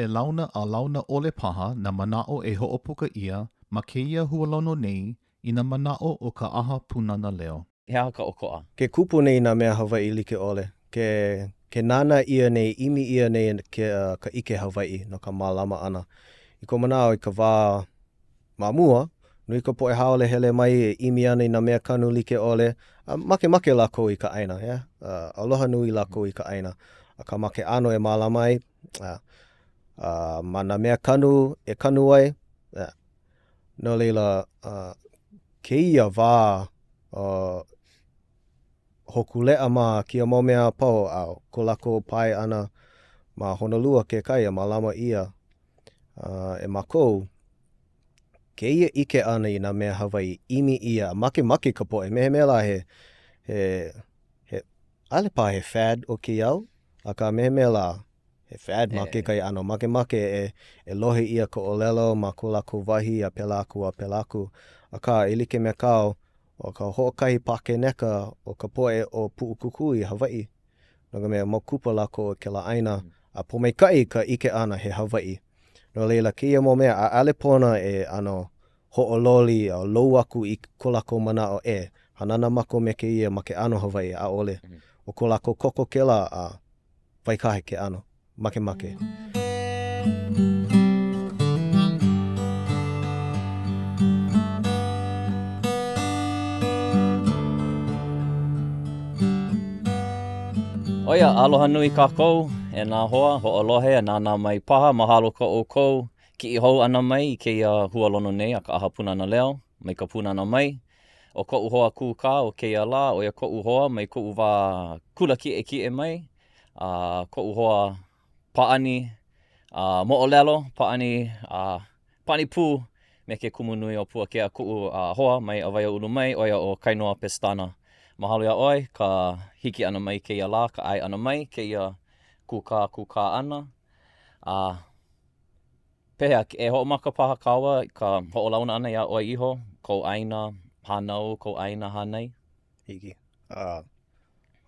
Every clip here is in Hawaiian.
He launa a launa ole paha na manao e ho'opuka ia ma keia hualono nei I na manao o ka aha punana leo. He aha ka oko'a. Ke kupu nei nā mea Hawaii like ole. Ke nana ia nei, imi ia nei ka ike Hawaii no ka mālama ana. I ko manao I ka wā mamua, nui ka poe haole hele mai e imi ana I nā mea kanu like ole. Make lako I ka aina, yeah? Aloha nui lako I ka aina. Ka make ano e mālama ai. Ma nā mea kanu e kanu ai. No leila, keia wā hokulea ma kia mau mea pau au. Ko lako pai ana ma Honolua ke kaia ma lama ia. E makou, keia ike ana I nā mea Hawaii imi ia. Make ka poe. Mehe mea he alepa he fad o ke au. A ka mehe mea la he fad ma ke kai ano. Make e lohe ia ko olelo ma ko lako wahi a pelaku. A ka like mea kao o ka ho'okahi pake neka o ka poe o Pu'ukuku I Hawaii. No ka mea maukupa lako ke la aina a pomeikai ka ike ana he Hawaii. No leila kia mo mea a alepona e ano ho'ololi o lou aku I ko lako manao e. Hanana mako me ke ia ma ke ano Hawaii a ole. O ko lako koko kela a waikahe ke ano. Make. Oia, aloha nui kākou, e nā hoa, ho'olohe, e nāna mai paha, mahalo ka o kou, ki I hou ana mai I keia hualono nei a ka aha punana leo, mai ka punana mai. O ko'u hoa kūkā o keia la, o ia ko'u hoa mai ko'u wā kula ki'e mai, ko'u hoa pa'ani, mo'olelo, pa'ani pū, me ke kumu nui o Puakea ko'u hoa mai a waia ulu mai, oia o Kainoa Pestana. Mahalo ia oi, ka hiki ana mai keia la, ka ai ana mai, keia kūkā ana. Pehea, e ho'omaka paha kaua, ka ho'olauna ana ia oi iho, kou aina hanau, kou aina hanai. Hiki.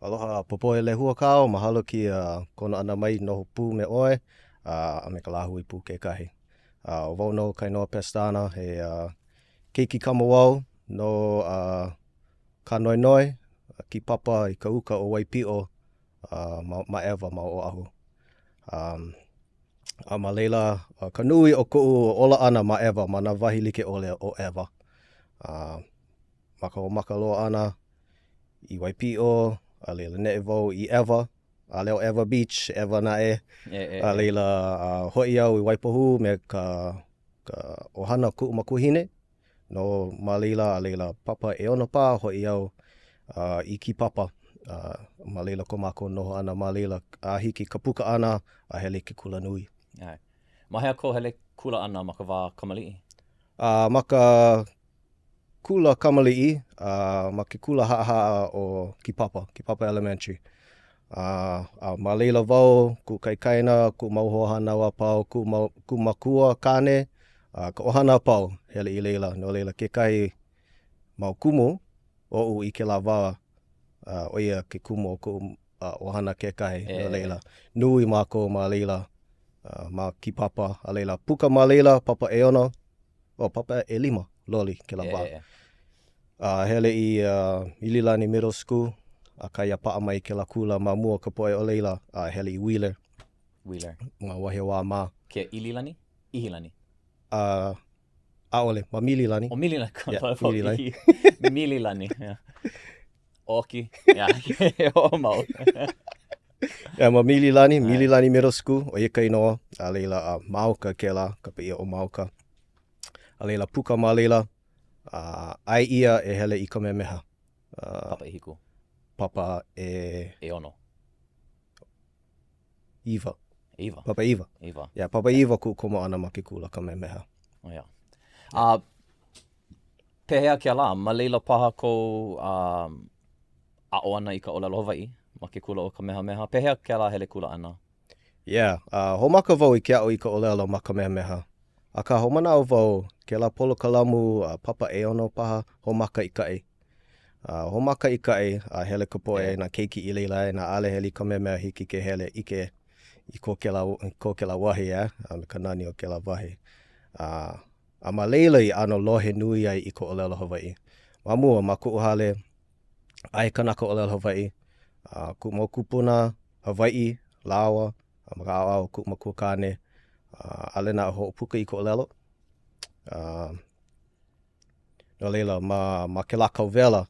Aloha popoe lehua kao, mahalo ki kona ana mai noho pū me oi, a me ka lahui pū ke kahi. O wau no Kainoa Pestana, he keiki kamawau, no ka noi, ki papa I ka uka o Waipio, ma Ewa ma o ahu. A ma leila, ka nui o ko'u ola ana ma Ewa, ma na wahi like ole o Ewa. Maka loa ana I Waipio, a leila ne wau I Ewa, a leo Ewa Beach, Ewa na e. A leila hoi au I Waipohu me ka ohana ku'u makuhine. No ma leila, a leila papa e ona pā, hoi au I ki papa. Ma leila ko mako noho ana, ma leila a hiki ka puka ana, a hele ke kula nui. Mahea ko hele kula ana ma ka wā kamali'i? Ma ka kula kamali'i, ma ke kula haa o ki papa elementary. Ma leila wau, ku kaikaina, ku mauho hanaua pau, ku makua kane, ka ohana pau, hele I leila. No leila ke kai mau kumu, o I ke la wā, o ia ke kumu o ku ohana ke kai, no leila. Nui mako ma leila, ma ki papa, a leila. Puka ma leila, papa e ona, papa e lima, loli ke la wā. Hele I Mililani Middle School, a kai a paa mai ke la kula ma mua ka poe o leila, hele I Wheeler. Ma wahi wā ma. Ke Ililani? Ihilani? Aole, ma Mililani. O Mililani. Mililani. Mililani, yeah. Oki, yeah, o mau. Ma Mililani Middle School, o ia Kainoa, a leila Maoka ke la, ka pia o Maoka. A leila puka ma leila, ai ia e hele I ka memeha. Papa Ihiku. Papa e ono. Iva. Papa Iva. Yeah, Papa Iva ku komo ana ma ke kula ka memeha. Yeah. Pehea kia la, ma leila paha ko a'o ana I ka olelo Hawaii, ma ke kula o ka meha. Pehea kia la hele kula ana? Yeah, homaka wau I ke a'o I ka olelo ma ka meha. A ka homana o wau, ke la polo kalamu, papa e ono paha, homaka I kai. Homaka I kai, hele ka poe na keiki I leila, na ale heli ka meha hiki ke hele ike I ko ke la wahi me ka nani o ke la wahi. A ma leila I ano lohe nui ai I ko olelo Hawaii. Ma mua ma kuʻu hale ai kanaka olelo Hawaii. Kuʻu kupuna Hawaii, Lawa, ma ka ao kuʻu makukane. Ale na hoʻopuka I ko olelo. No leila ma ke la kauwela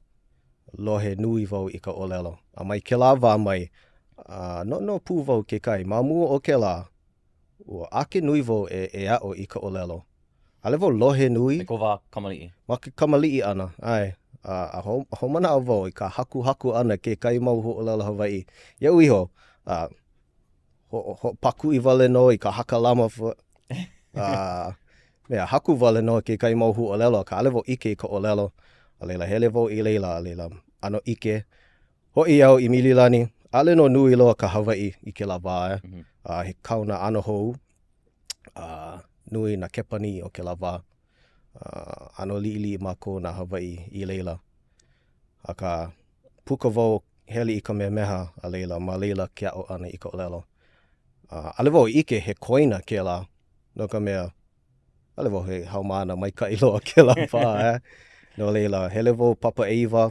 lohe nui wau I ka olelo. A mai ke la wā mai no pū wau ke kai. Ma mua o ke la ua ake nui wau e a'o I ka olelo. Ale wau lohe nui. Me ko wā kamali'i. Ma ke kamali'i ana. Ai. Ho mana au wau I ka haku ana ke kai mau ho olelo Hawaii. Iau iho. Ho paku I wale no I ka haka lama. Mea haku wale no ke kai mau hu olelo. Ka ale wau ike I ka olelo. A leila hele wau I leila. A leila ano ike. Hoi au I Mililani. Ale no nui loa ka Hawaii I ke la wā. He kauna ano hou. Nui na kepani o ke la wā. Ano li'ili mako na Hawaii I leila. Aka puka wau heli I ka meha a leila. Ma leila ke a'o ana I ka olelo. Ale wau ike he koina ke la. No ka mea. Ale wau he haumana maikai loa ke la wā. No leila hele wau papa eiwa.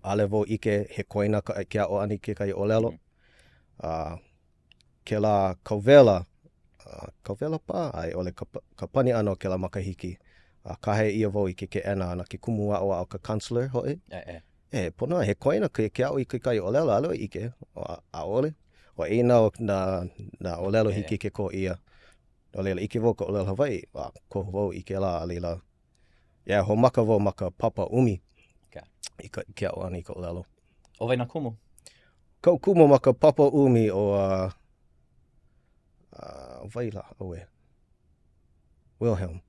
Ale wau ike he koina ke a'o ana I ke kai olelo. Ke la kauwela. Kauwela pa ai ole ka pani ano ke la makahiki. Kahe ia wau I ke ena ana ke kumu a'o ka counselor hoi. Pona he koina ke a'o I ke kai olelo alo ike. A ole. O ina na olelo hiki ke ko ia. No leila ike wau ka olelo Hawaii. Ko wau I ke la a leila. Ho maka wau maka papa umi. I ke a'o ana I ka olelo. O wai na kumu? Kau kumu maka papa umi o Vaila, oe. Wilhelm.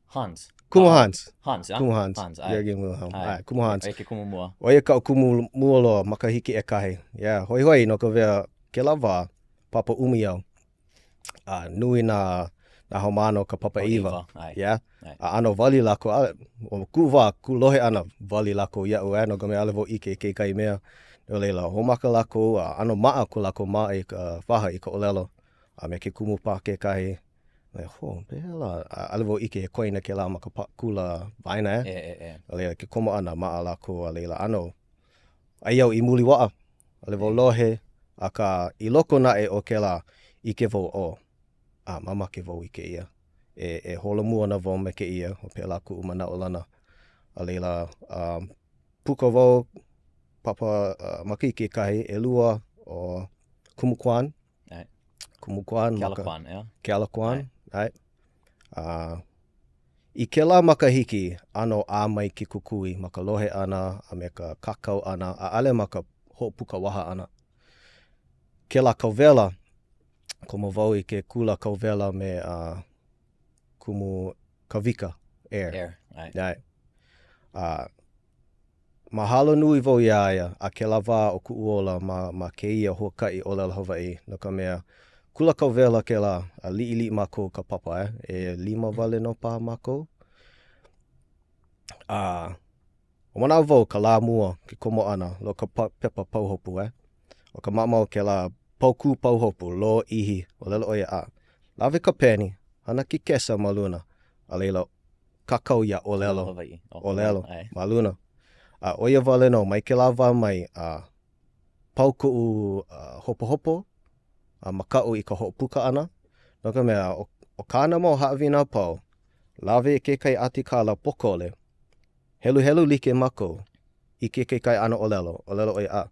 Hans. Kumu Hans. Hans, ja? Kumu Hans. ai. Wilhelm. Kumu Hans. Ai ke kumu mua. Oia kau kumu mua loa makahiki e kahi. Hoi no ka vea ke la wā papa umi au. Nui na haumano ka papa iwa. Ano wali lako. O ku wā, ku lohe ana wali lako iau no ka mea ale wau ike ke kai mea. No leila, ho maka lako, ano maa ko lako maa I ka whaha I ka olelo. Me ke kumu pā ke kai. Pehela. Ale wau ike he koina ke la maka kula vaina A leila, ke komo ana maa lako a leila. Ano, ai au I muli waa. Ale wau lohe. Aka I loko na o ke la ike wau o. Mama ke wau ike ia. E hola mua na wau me ke ia. O pe la ku umana o lana. A leila, puka wau. Papa makike kai e lua o Kumukwan. Kumukwan. Kealakuan, Kealakuan. I ke la makahiki, ano a mai ki kukui, maka lohe ana, a me ka kakau ana, a ale maka ho'opuka waha ana. Ke la kauwela, ko wau I ke kula kauwela me kumu kawika, air. Mahalo nui wau iaia a ke la wā o kuuola ma ke ia huakai olelo Hawaii. No ka mea kula kauwela ke la a li'i mako ka papa E 5 wale no pā mako. O mana wau ka la mua ke komo ana lo ka pepa pauhopu O ka mamau ke la pauku pauhopu lo ihi o lelo oia Lave ka peni, hana ki kesa maluna. A leila kakau ia olelo. Olelo, maluna. Oia wale no, mai ke la wā mai pau ku'u hopo makau I ka ho'opuka ana. No ka mea, o kāna mau haawina pau, lawe ke kai atikala pokole, helu like mako, I ke kai ana olelo oia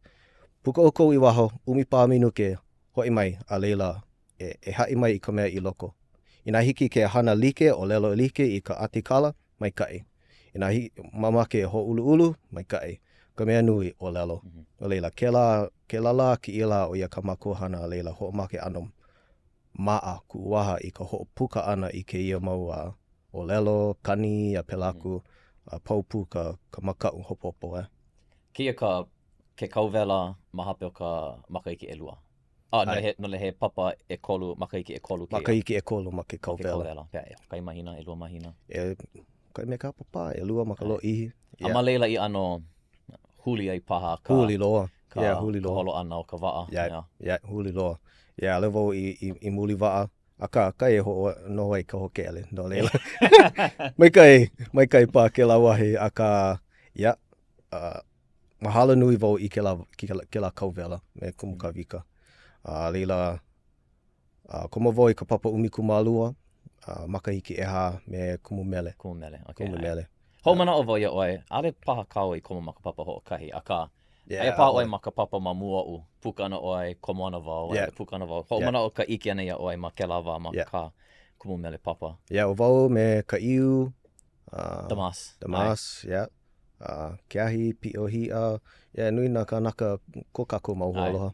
puka o kou I waho, umi pā minuke, hoi mai a leila e hai mai I ka mea I loko. Ina hiki ke hana like olelo like I ka atikala, mai kai. Ina mamake ho ulu mai kai. Ka mea nui o lelo. O leila, ke la ki ila o ia ka makuhana a leila ho make ano maa ku waha I ka ho puka ana I ke ia mau o lelo, kani, a pelaku, paupu ka makau hopopo Kia ke kauwela mahape o ka makaiki e lua. No le he papa e kolu, makaiki e kolu. Makaiki e kolu ma ke kauwela. Kai mahina, e lua mahina. Kai me ka papa, e lua maka lo ihi. A ma leila I ano huli ai paha ka Huli loa. ka, huli ka loa. holo ana o ka waa. Huli loa. Levo I muli waa. Aka kai ho no ai ka hokele no leila. Mai kai pa ke la wahi aka mahalo nui vo I ke la kauvela me kumu ka vika. Leila koma vo I ka papa umiku malua. Makahiki eha me kumu mele. Kumu mele. Okay. Kumu mele. Ho mana o ia oi, ale paha kau I koma makapapa ho kahi, aka aia paha oi makapapa ma mua u, puka ana oi, koma ana vau, puka ana vau. Ho mana o ka iki ana ia oi, ma ke lava, ma ka kumu mele papa. O vau me ka iu, Damas. Keahi, piohia, nui na ka naka ko kako mau aloha.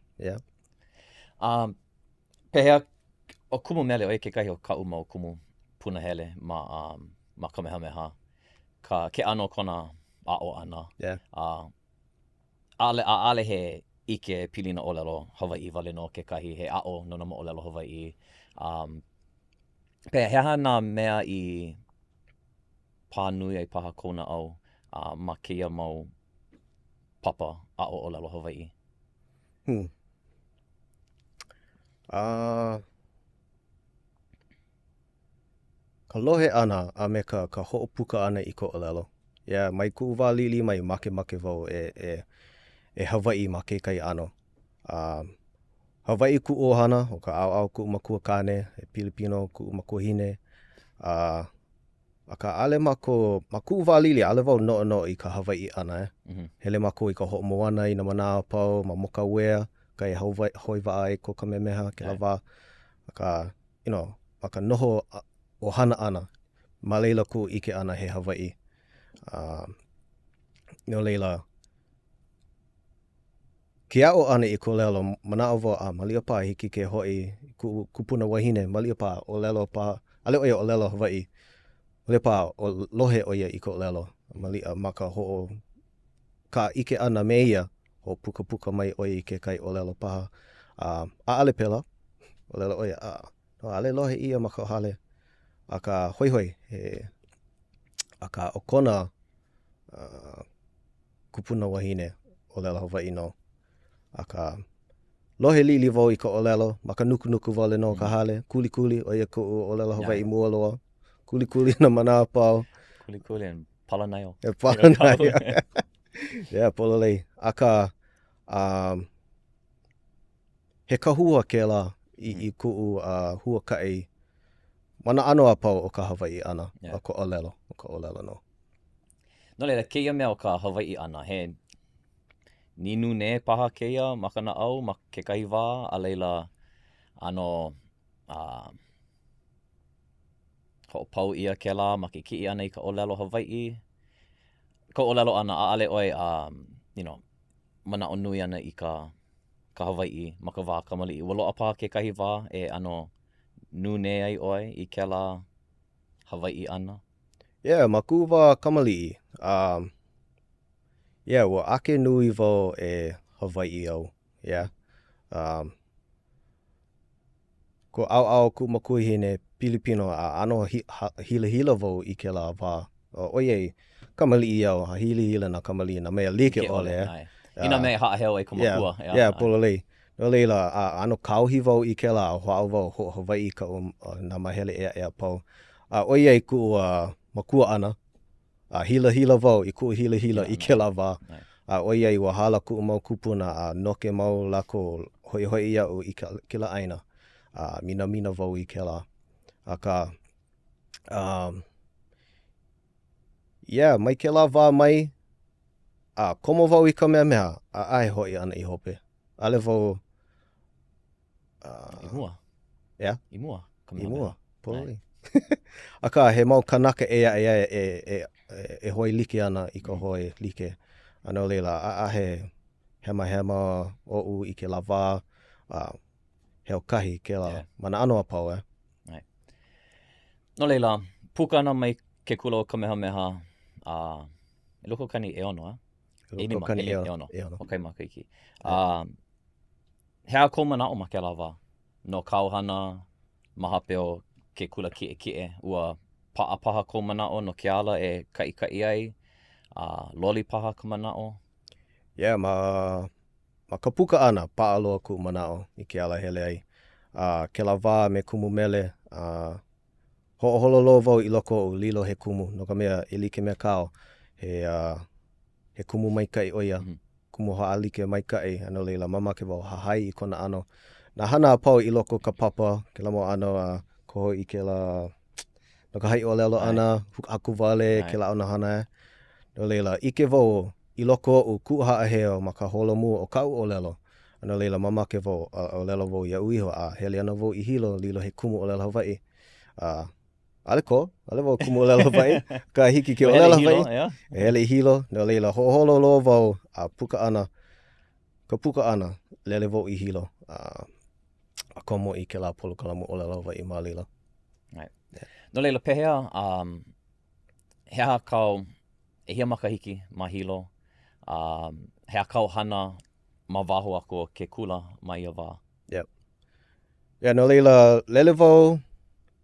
Pehea, o kumu mele oi ke kahi o kau mau kumu punahele ma Kamehameha. Ke ano kona a'o ana. Ale he ike pilina olelo Hawaii wale no ke kahi he a'o no nama olelo Hawaii. Pea heha nā mea I pānui ai paha kona au ma keia mau papa a'o olelo Hawaii. Ka lohe ana a me ka ho'opuka ana I ko olelo. Mai ku'u wā lili mai make wau e Hawaii ma ke kai ano. Hawaii ku'u ohana, o ka au ku'u makua kane, e Pilipino ku'u makua hine. Aka ale mako, ma ku'u wā lili, ale wau no I ka Hawaii ana Hele mako I ka ho'omoana I na manā pau, ma moka wea, kai hoi waa e ko Kamehameha, ke la wā. Aka, maka noho o hana ana, ma leila ku ike ana he Hawaii. No leila, ke a'o ana I ko lelo, mana o wā, malia pā hiki ke hoi kupuna wahine, malia pā o lelo pā, ale oia o lelo Hawaii, malia pā o lohe oia I ko lelo, malia maka ho'o, ka ike ana me ia, ho puka mai oia I ke kai o lelo paha. Ale pela, o lelo oia, ale lohe ia maka hale. Aka hoi, aka o kona kupuna wahine o lelo Hawaii no. Aka lohe lili wau I ka o lelo, maka nuku wale no ka hale, kuli, oia ko o lelo Hawaii mua loa, kuli na mana pau. Kuli and palanaio. Palanaio. Pololei. Aka he kahua ke la I ku'u hua kai mana ano a pau o ka Hawaii ana, o ka olelo no. No leila, keia mea o ka Hawaii ana, he ninu ne paha keia makana au, ma ke kahi wā, a leila ano ho'opau ia ke la, ma ke ki'i ana I ka olelo Hawaii. Ka olelo ana, a ale oi, mana o nui ana I ka Hawaii, ma ka wā kamali'i. Waloa paha ke kahi wā, e ano nune ai oi I ke la Hawaii ana. Ma ku wā kamali'i. Wa ake nui wau e Hawaii au. Ko au ku makui hine Pilipino a ano hila wau I ke la wā. Oiei, kamali'i au, hila na kamali'i na mea like ole. Ina mea haaheo e ka makua. Pololei. No leila, ano kauhi wau I ke la, ho'au wau ho Hawaii ka na mahele ea pau. Oiei ku makua ana, hila wau I ku hila I ke la wā. Oiei wa hala ku mau kupuna, noke mau lako hoi iau I ke la aina. Mina wau I ke la. Aka, mai ke la wā mai, komo wau I Kamehameha, ai hoi ana I hope. Ale wau... Imua, pololei. Aka, he mau kanaka e hoi like ana I ka hoi like. Ano leila, he hema o I ke la wā, he o kahi ke la mana ano a pau No leila, puka ana mai ke kula o Kamehameha, e loko kani e ono, Loko kani e ono. Okay, makaiki. Hea ko mana o ma ke la wā. No kauhana, mahape o ke kula ki'e, ua paha ko mana o no ke ala e kai ai, loli paha ka mana o. ma ka puka ana paaloa ku manao I ke ala hele ai. Ke la wā me kumu mele, ho'ohololo wau I loko o lilo he kumu, no ka mea I like mea kao, he kumu maikai oia, kumu ha'alike maikai, ano leila mamake wau hahai I kona ano. Na hana apau I loko ka papa, ke la mo ano koho I ke la, no ka hai o lelo ana, haku wale, ke la ona hana. No leila, ike wau I loko o ku haaheo ma ka holomu o kau o lelo. Ano leila mamake wau o lelo wau ia uiho hele ana wau I hilo lilo he kumu o lelo Hawaii. Ale wau kumu o lelo Hawaii. Ka hiki ke o lelo Hawaii. Hele I hilo. No leila ho'oholo lo wau puka ana. Ka puka ana lele wau I hilo. A komo I ke la polo kalamu o lelo Hawaii ma leila. No leila pehea, he aha kau e hia makahiki ma hilo. He akau hana ma waho ako ke kula ma ia wā. No leila lele wau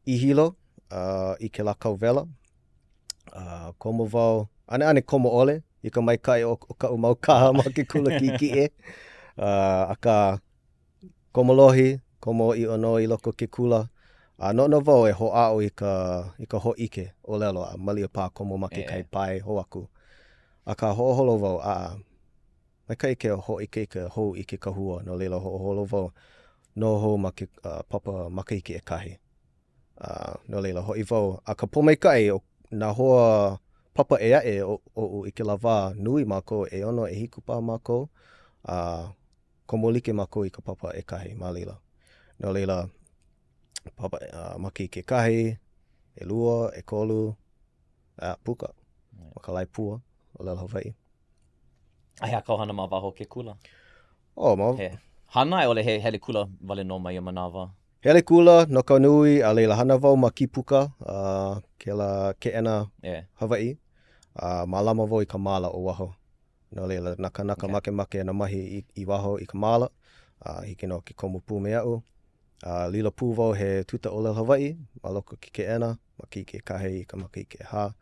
I hilo I ke la kau vela. Komo wau, ane komo ole I ka maikai o ka mau kaha ma ke kula ki aka komo lohi, komo I ono I loko ke kula. No wau e ho'ao I ka ho'ike o lelo malia pā komo ma ke kai pai ho aku. Aka ho'oholo wau mai kai ke ho'ike ke hou I ke kahua no leila ho'oholo wau no ho ma ke papa makaiki e kahi. No leila ho'i wau a ka pomaikai o na hoa papa e ae o I ke la wā nui mako e ono e hiku pā mako komo like mako I ka papa e kahi ma leila. No leila papa makaiki e kahi e lua e kolu puka ma ka lai pua o lelo Hawaii. A he akau hana ma waho ke kula? Hana e ole he hele kula wale no mai manawa? Hele kula no ka nui a leila hana wau ma ki puka ke ena Hawaii. Malama wau I ka mala o waho. No leila naka make na mahi I waho I ka mala. Hiki no ke komo pū me au. Lila pū wau he tuta o lelo Hawaii. Ma loko ki ke ena. Ma ki ke kahe I ka maki ke ha.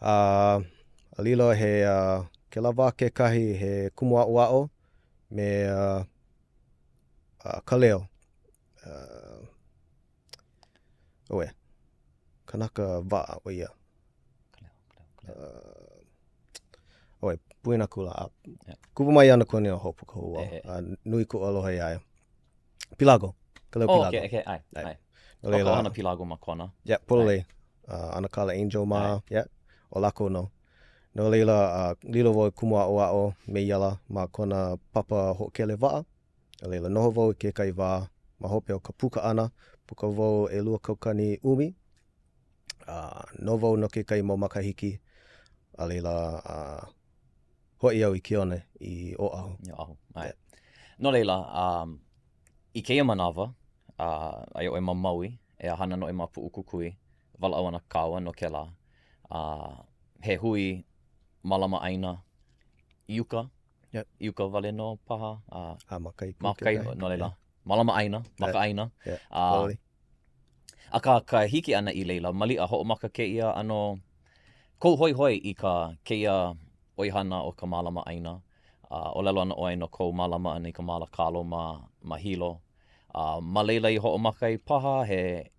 A lilo he ke la wā ke kahi he kumu a'o me ka leo. Kanaka wā o ia. Puina kula. Kupu mai ana kone o hopu ka hua. Nui ku aloha I aia. Pilago. Ka leo Pilago. Okay, ai. Koko hana Pilago ma kona. Pololei. Ana kala Angel ma. O lako no. No leila lilo wau kumu a'o me iala ma kona papa ho'okele wa'a. Leila noho wau I ke kai wā ma hope o ka puka ana. Puka wau e lua kaukani umi. No wau no ke kai mau makahiki. A leila hoi au I Kione I Oahu. No leila, I keia manawa, ai o e ma Maui, e a hana no e ma Pu'ukukui, wala au ana kaua no ke la. He hui malama aina Iuka. Iuka wale no paha. Makai no leila. Malama aina, maka aina. Ka hiki ana I leila, mali a ho'omaka keia ano, kou hoi I ka keia oihana o ka malama aina. O lelo ana oe no kou malama ana I ka mala kalo ma hilo. Ma leila I ho'omaka I paha he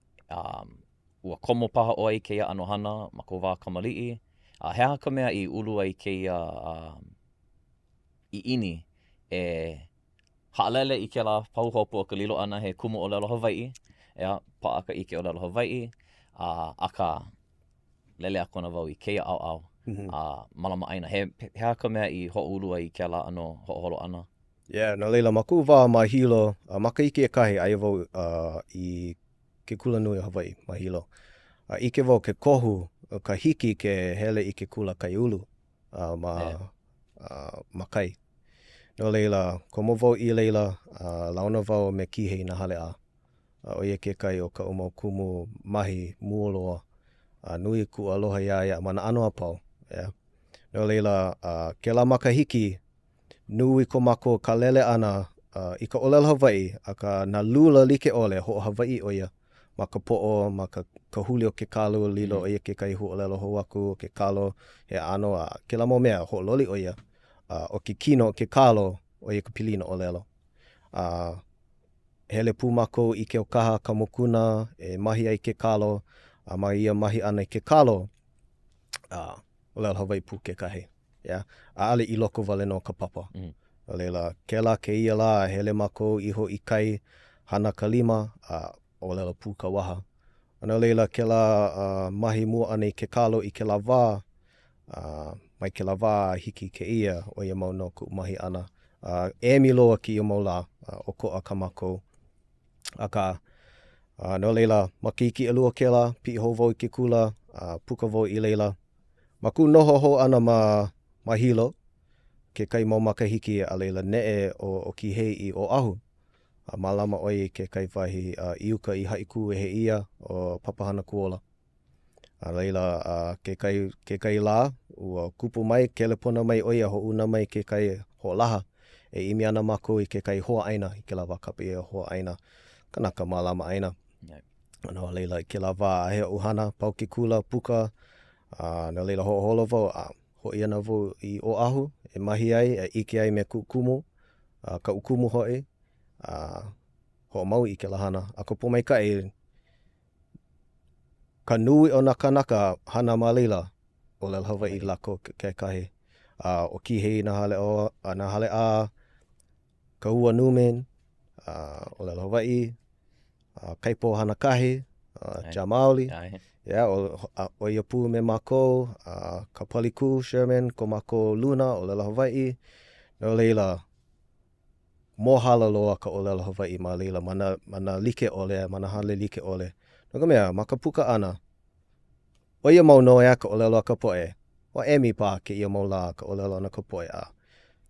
ua komo paha oe keia anohana ma kou wā kamali'i. He aha ka mea I ulu ai keia I ini e haalele I ke la pauhopu o ka lilo ana he kumu o lelo Hawaii. Paaka ike o lelo Hawaii. Aka lele a kona wau I keia au. Malama aina. He aha ka mea I ho'ulu ai ke la ano ho'oholo ana. No leila maku wā ma hilo. Maka ike e kahi ai wau I ke kula nui o Hawaii ma hilo. Ike wau ke kohu ka hiki ke hele I ke kula kai ulu ma kai. No leila, komo wau I leila, launa wau me kihei na hale a. O ia ke kai o ka umau kumu mahi muoloa. Nui ku aloha ia mana ano apau. No leila, ke la makahiki, nui ko mako ka lele ana I ka olelo Hawaii, aka na lula like ole ho Hawaii o ia. Ma ka po'o, ma ka huli o ke kalo lilo o ia ke kai hu olelo ho aku, ke kalo, he ano ke la mo mea ho loli o ia. o ke kino, ke kalo, o ia ka pilina o lelo. Hele pū mākou I ke o kaha ka mokuna, e mahi ai ke kalo, ma ia mahi ana I ke kalo, o lelo Hawaii pū ke kahi. Yeah? Ale I loko wale no ka papa. O leila, ke la ke ia la, hele mākou iho I kai, hana ka lima, o lelo pū ka waha. Ana leila ke la mahi mua ana I ke kalo I ke la wā, mai ke la wā hiki ke ia o ia mau no ku mahi ana. E mi loa ki ia mau la o ko a ka mākou. Aka, no leila, makiki alua ke la, pi ho vau I ke kula, puka vau I leila. Maku noho ho ana ma hilo, ke kai mau makahiki a leila ne o ki hei I o ahu. Malama oi ke kai wahi iuka I haiku e he ia o papahana kuola. A leila ke kai la, ua kupu mai, kele pona mai oia ho una mai ke kai ho laha. E imi ana mako I ke kai hoa aina, I ke la wakapi e hoa aina. Kanaka malama aina. Ano leila I ke la wā he uhana, pau ke kula, puka. Na leila ho holo vau, ho iana vau I o ahu, e mahi ai, e ike ai me kukumu, ka ukumu hoi. Ho mau I ke lahana. A ko po mai kai, ka nui o na kanaka hana ma leila o lel Hawaii lako ke kahi. O ki hei na hale o, na hale ka ua numen, o lel Hawaii, kaipo hana kahi, Jamaoli. Yeah, o ia pū me mako, ka Paliku, Sherman, ko mako Luna o lel Hawaii. No leila, mohala loa ka o lel Hawaii ma leila, mana like ole, mana hale like ole. No ka mea, ma ka puka ana, o ia mau no ea ka o lelo ka poe, o emi pa ke ia mau la ka o lelo na ka poe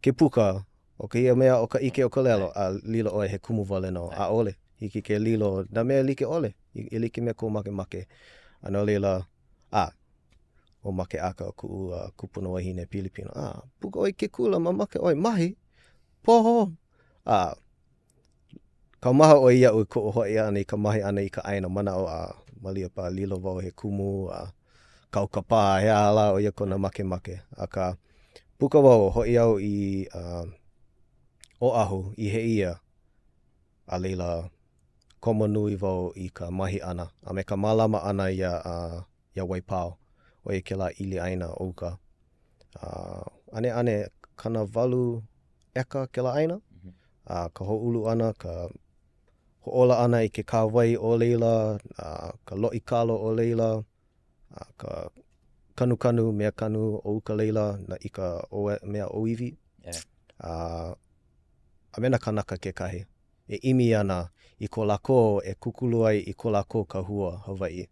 ke puka, o ka ia mea o ka ike o ka lelo, lilo oe he kumu wale no, a ole, hiki ke lilo, na mea like ole, I like mea ko make. Ano leila, o make aka ku kupuna wahine Pilipino. Puka oi ke kula, ma make oi, mahi, poho. Ka maha o ia ui ko o hoi ana I ka mahi ana I ka aina, mana o malia pa lilo wau he kumu, kau ka pā, he ala o ia kona make. Aka puka wau hoi au I o ahu, I he ia, a leila komo nui wau I ka mahi ana, a me ka malama ana ia waipao, o ia ke la ili aina ouka. Ane kana walu eka ke la aina, ka ho ulu ana, ka ho ola ana I ke kāwai o leila, ka loi kalo o leila, ka kanu, mea kanu o uka leila, na I ka mea oiwi. A mena kanaka ke kahi. E imi ana I ko lako, e kukulu ai I ko lako ka hua Hawaii.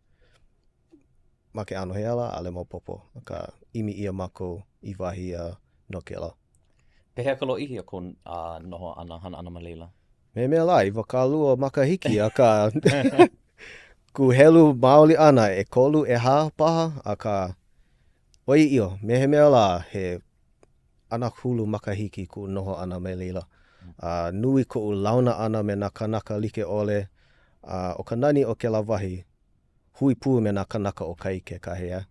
Ma ke ano he ala, ale mau popo. Ka imi ia mako I wahi no ke la. Pehea ka lo ihi o ko noho ana hana ana ma leila? Mea la, I wakalua makahiki, aka ku helu maoli ana, e kolu e ha paha, aka oi io, he mea la, he ana hulu makahiki ku noho ana me leila. Nui ko launa ana me na kanaka like ole, o ka nani o ke la wahi, hui pū me na kanaka o kai ke kahea.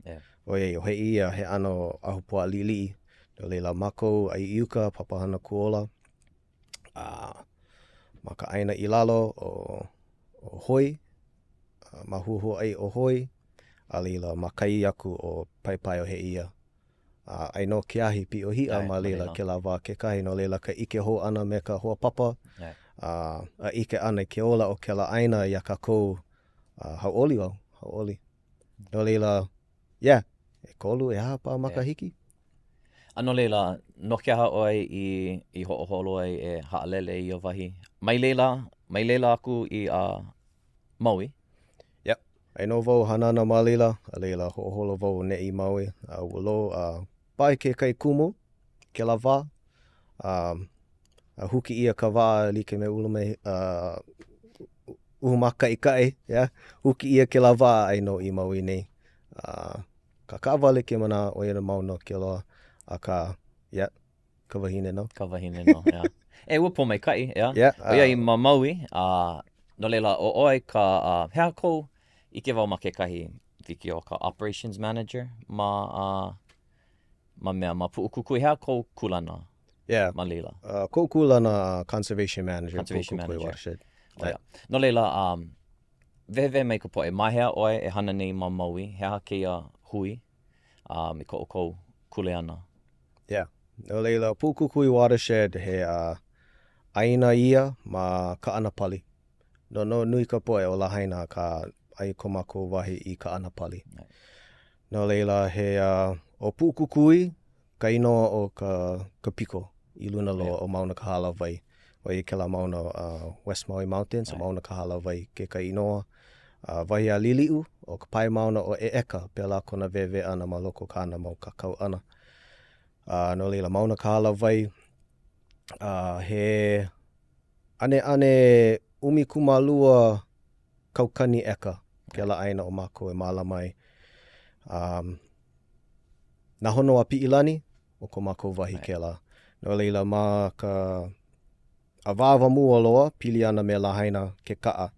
Oe, o he ia, he ano ahupua lili, no leila mako, ai iuka, papahana kuola, ma ka aina I lalo o hoi, ma huhu ai o hoi, a leila ma kai aku o pai o he ia. Ai no ke ahi pi o hia ma leila ke la wā ke kahi no leila ka ike ho ana me ka hoa papa, a ike ana ke ola o ke la aina ia ka kou hauoli wau, hauoli. No leila, e kolu e hapa makahiki. Ano leila, no ke aha oi I ho'oholo ai e haalele I o wahi. Mai leila aku I Maui? Ai no vau hanana ma leila, a leila ho'oholo vau ne I Maui. Ulo, pai ke kai kumu, ke la wā. Huki ia ka wā like me ulu me uhumaka I kai, Huki ia ke la wā ai no I Maui nei. Ka kāwale ke mana o ia mau no ke loa. Aka, ka wahine no. Ka wahine no, E ua po mai kai, O ia I Maui, no leila o oi ka hea kou I ke wau ma ke kahi wiki o ka operations manager ma ma mea ma pu'ukukui hea kou kulana Yeah. ma leila. Ko kulana conservation manager. Conservation Pu'ukukui manager. watershed. Oia. No leila, vehe mai ka poe. Mahea oe e hana nei ma Maui. Hea keia hui. I ko kule ana. Yeah. No leila, Pu'ukukui watershed he aina ia ma Ka'anapali. No nui ka poe o lahaina ka ai ko mako wahi I Ka'anapali. Right. No leila he o Pu'ukukui ka inoa o ka piko I luna loa o Mauna Kahala Vai. O I ke la Mauna West Maui Mountains, o Mauna Kahala Vai ke ka inoa. Wahi a Lili'u o ka pai Mauna o Eka pela kona vewe ana ma loko kana mau kakau ana. No leila Mauna Kahala Vai he ane umikumalua kaukani eka ke la aina o mako e malamai. Na hono a Pi'ilani o ko mako wahi ke la. No leila ma ka a vāwa mua loa pili ana me lahaina ke ka'a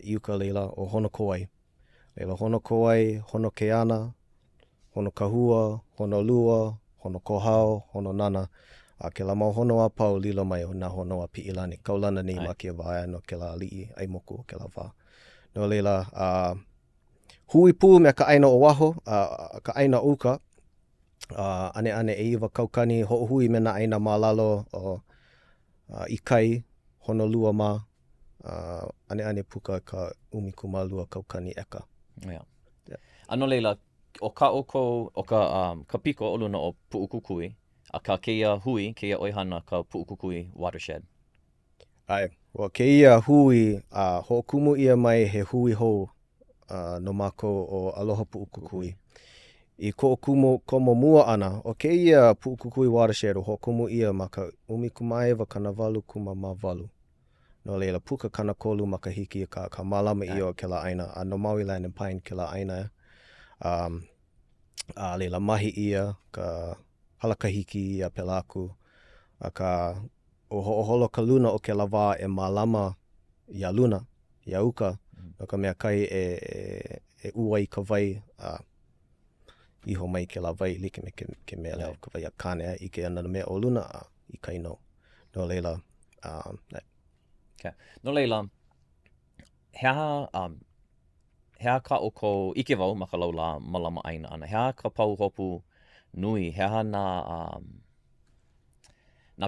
I uka leila o hono koai. Leila hono koai, hono ke ana, hono kahua, hono lua, hono kohao, hono nana. Ke la mau hono a pau lilo mai o na hono a Pi'ilani. Kaulana nei ma ke vāia no ke la li'i ai moku o ke la vā. No leila, hui pū me ka aina o waho, ka aina uka, ane e iwa kaukani, ho hui me na aina mālalo o Ikai, Honolua ma, ane puka ka umikumalua kaukani eka. Yeah. Ano leila, o ka piko o luna o Pu'ukukui, a ka keia hui, keia oihana ka Pu'ukukui watershed. Ai, wa keia hui, ho'okumu ia mai he hui hou no mako o Aloha Pu'ukukui. I komo mua ana, o keia Pu'ukukui watershed o ho'okumu ia ma ka umikumaewa kanavalu kumamawalu. No leila puka kanakolu ma ka hiki ka malama I o ke la aina, a no Maui Land and Pine ke la aina. A leila mahi ia, ka halakahiki ia pelaku, a ka o holo ka luna o ke la wā e malama ia luna, ia uka, no ka mea kai e ua I ka vai, iho mai ke la vai like me ke mea leo ka vai a kane, I ke ana mea o luna I kaino. No leila, Okay. No leila, hea ka o ko ike wau ma ka laula malama aina ana. Hea ka pau hopu nui, hea na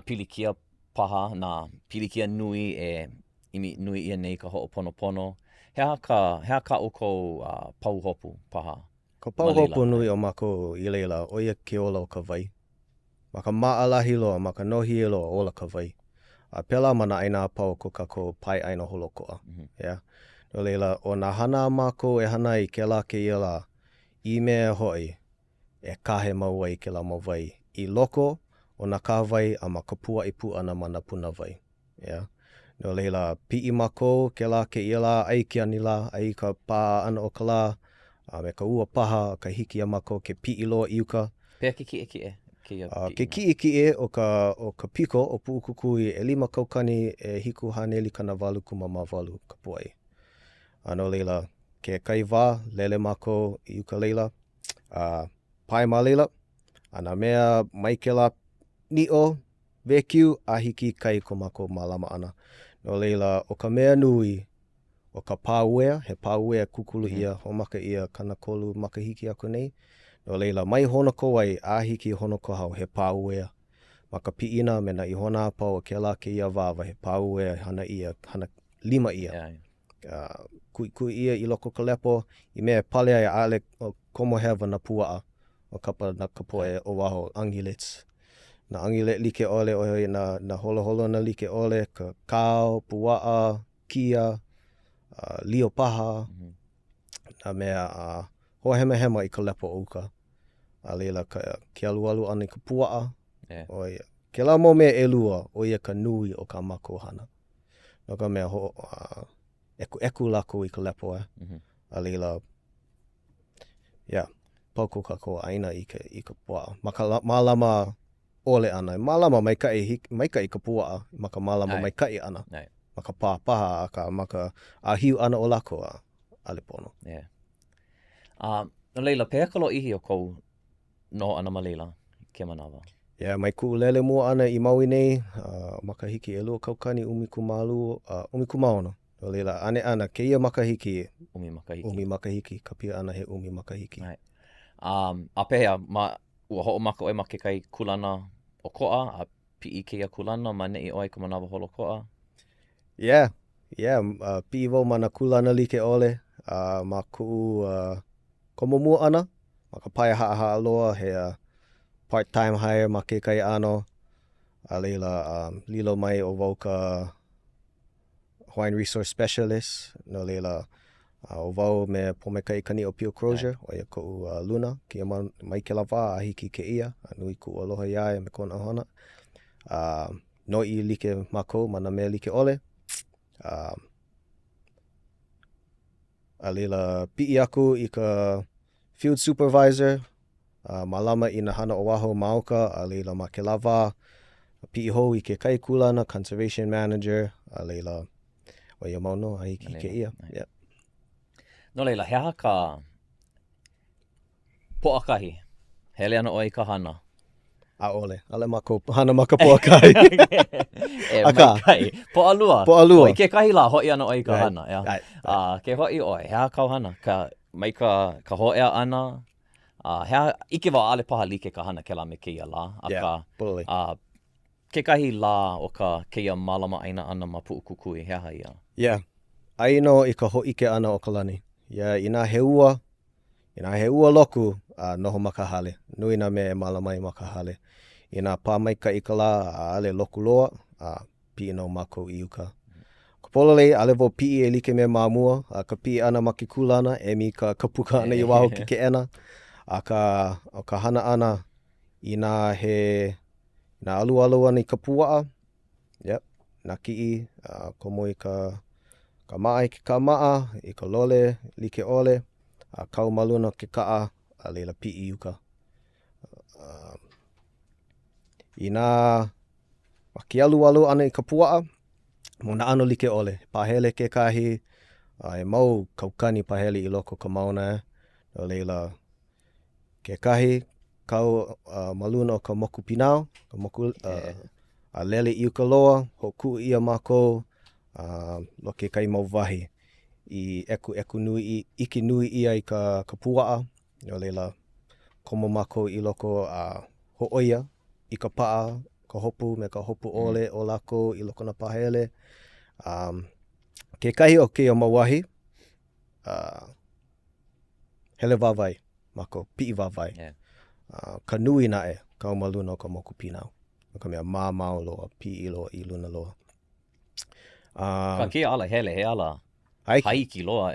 pilikia paha, na pilikia nui e imi nui ia nei ka ho'oponopono. Hea ka o ko pau hopu paha. Ka pau hopu nui o mako I leila o ia ke ola o ka vai. Ma ka maalahi loa, ma ka nohi e loa ola ka vai. Pela mana aina a pau ko kako pai aina holokoa. Yeah. No leila, o na hana mako e hana I ke la ke ia la I mea hoi e kahe mau ai ke la mau vai. I loko o na ka vai a ma kapua I pu ana mana puna vai. Yeah. No leila, pi'i mako ke la ke ia la ai ki anila, ai ka pā ana o ka la, me ka ua paha, ka hiki a mako ke pi'i loa I uka. Pea ke ki Ke ki o ka piko o Pu'ukukui e 5 kaukani e hiku haneli kanavalu kumamawalu ka puai. No leila, ke kai wā, lele mako I uka leila, pai ma leila, ana mea mai ke la ni'o, vekiu, a hiki kai ko mako malama ana. No leila, o ka mea nui, o ka pāuea, he pāuea kukulu ia, homaka ia, kanakolu makahiki ako nei. No leila, mai hono ko ai, a hiki hono ko hau, he pāuea. Ma ka pi'ina, me na I hona a pau, ke la ke ia vāwa, he pāuea, hana 5 ia. Kui ia I loko ka lepo, I mea pale ai ale komo hewa na pua'a, o kapa na kapoe o waho, angilets. Na angilet like ole, o na holo na like ole, ka kao, pua'a, kia, lio paha, na mea hoa hema I ka lepo o uka. A leila ke alualu ana I ka pua'a. O ia. Ke la mo mea elua o ia ka nui o ka mako hana. No ka mea eku lako I ka lepo A leila, pauko kako aina I ka pua'a. Ma ka malama ole ana. Malama mai kai ka pua'a. Ma ka malama mai kai ana. Ma ka paha, ma ka ahiu ana o lako ale pono. No leila, pea ka lo ihi o kou no ana ma leila. ke manawa. Mai ku'ulele mua ana I Maui nei, makahiki e lua kaukani umi kumaono. O leila, ane ana, keia makahiki. Umi makahiki, ka pia ana he umi makahiki. Right. A pehea, ua ho'omaka oi ma ke kai kulana o ko'a, a pi'i keia kulana, ma ne'i oi ka manawa holo ko'a? Pi'i wau mana kulana like ole, ma ku'u komo mua ana, ma ka paia ha'a loa, he part-time hire ma ke kai ano, a leila lilo mai o wau ka Hawaiian Resource Specialist, no leila o wau me Pomekai Kani o Pio Crozier, o ia ko'u Luna, kia mai ke lawa a hiki ke ia, a nui ku aloha iae me kona hona. No I like mako, mana mea like ole. A leila pi'i aku I ka Field Supervisor, malama I na hana Oahu Maoka, a leila ma ke lawa, pi'i hou I ke kai kulana, Conservation Manager, a leila o ia mauno a hiki ke ia. No leila, he aha ka po'akahi, hele ana oi ka hana. Ale mako hana maka po'akahi. Maikai, po'alua. Po'alua. O ke kahi la hoi ana oi ka hana. Ke hoi oi, he aha kau hana, mai ka ho'ea ana, he aha, ike wau ale paha like ka hana ke la me keia la. Ke kahi la o ka keia malama aina ana ma pu'ukukui, he aha ia? Ai no I ka ho'ike ana o ka lani. Ina he ua loku, noho makahale. Nui na me malamai makahale. Ina pā maika I ka la, ale loku loa, pi'i no mako I uka. Ka pololei, ale vo pi'i e like me mamua, ka pi'i ana ma ke kulana, e mi ka kapuka ana I waho ki ke ena. O ka hana ana, ina alu ana I ka pua'a. Na ki'i, komo I ka ma'a I ke ka ma'a, I ka lole, like ole, kau maluna ke ka'a, a leila pi'i uka. Ina ki alu ana I ka pua'a, mo na ano like ole, pahele ke kahi, e mau kaukani pahele I loko ka mauna, o leila ke kahi, kau maluna o ka moku pinao, ka moku, a lele I uka loa, hoku ia mako, lo ke kai mau wahi, I eku nui, iki nui ia I ka pua'a, o leila komo mako I loko ho'oia, I ka pa'a, ka hopu me ka hopu ole o lako I loko na pahele. Ke kahi o keia mawahi, hele wawai, mako, pi'i wawai. Ka nui na kau maluna o ka moku pinao. Ka mea māmau loa, pi'i loa, I luna loa. Ka kia ala hele, he ala haiki loa,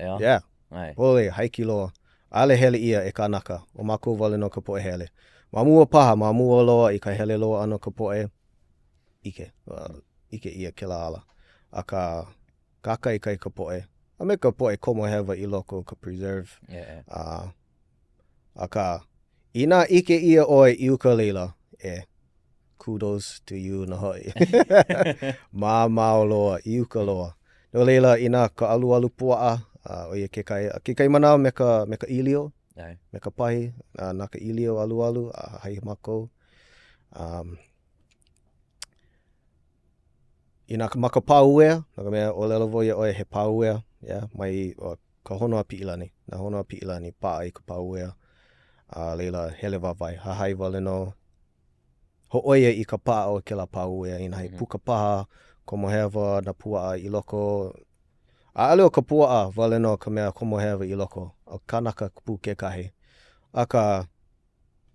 Ole, haiki loa. Ale hele ia e kanaka, o mako wale no ka poe hele. Mamua paha, mamua loa, I ka hele loa ano ka poe, ike ia ke la ala. A ka kaka I kai ka poe. A me ka poe komo hewa I loko ka preserve. A ka ina ike ia oi I uka leila, kudos to you na hoi. Māmau loa, I uka loa. No leila ina ka alu pua'a, o ia ke kai mana me ka ilio, me ka pahi, na ka ilio alu, hai mako. Ina ka maka pauea, na ka mea o lelo vo ia oi he pauea, mai ka honua pi'ilani, na honua pi'ilani pa'a I ka pauea. Leila hele wawai, hahai wale no, ho'oia I ka pa'a o ke la pauea, ina hei puka paha, komo hewa na pua'a I loko. Ale o ka pua'a wale no ka mea komo hewa I loko, o kanaka pu ke kahi. Aka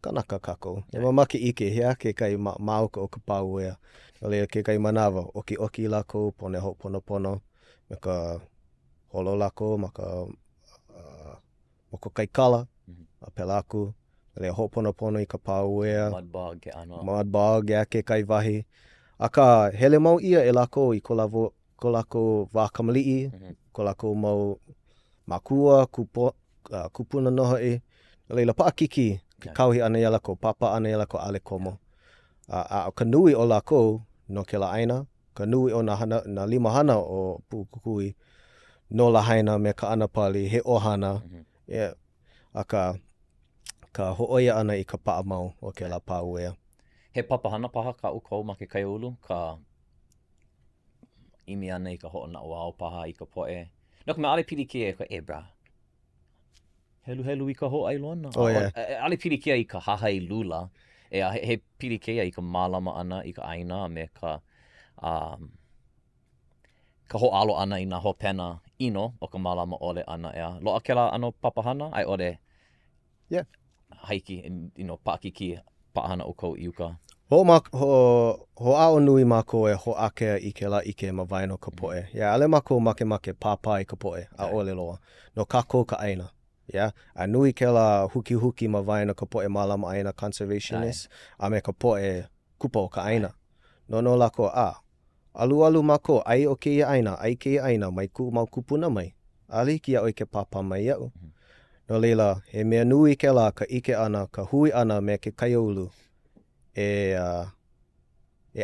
kanaka kako. E mamake ike, hea ke kai mauka o ka pauea. Leila ke kai manawa, oki lako, pone ho pono, me ka holo lako, ma ka moko kai kala, a pelaku. Leila ho pono I ka pauea. Mud bog, ke kai wahi. Aka hele mau ia e lako I ko lako wākamali'i, ko lako mau makua, kupuna noho e. Leila pa'a kiki, ke kauhi ana ia lako, papa ana ia lako ale komo. Ka nui o lako, no ke la aina, ka nui o na lima hana o Pu'ukukui, no la haina me ka ana pali, he ohana. Aka ka ho'oia ana I ka pa'a mau o ke la pāuea. He papahana paha ka ukou ma ke kaiulu, ka imi ana I ka ho'ona o paha I ka po'e. No ka mea ale pili kia ka bra. Helu I ka ho'ai lona. Oh, yeah. Ale pili kia I ka hahai lula. He pili kia I ka mālama ana I ka aina me ka ho'alo ana I nā hopena ino o ka mālama ole ana Loa kela ano papahana ai ore Yeah. haiki, paaki ki paahana o kou iuka. Ho'ao nui mākou ho'akea I ke la ike ma vaino ka po'e. Ale mākou make pāpā I ka po'e, a ole loa. No kākou ka aina. A nui ke la huki ma vaino ka po'e mālama aina conservationist, a me ka po'e kupa o ka aina. No lako alu mākou, ai o ke aina, ai ke aina, mai mau kupuna mai. Ali ki oi ke pāpā mai iau. No leila, he mea nui ke la ka ike ana, ka hui ana me ke kaiaulu. E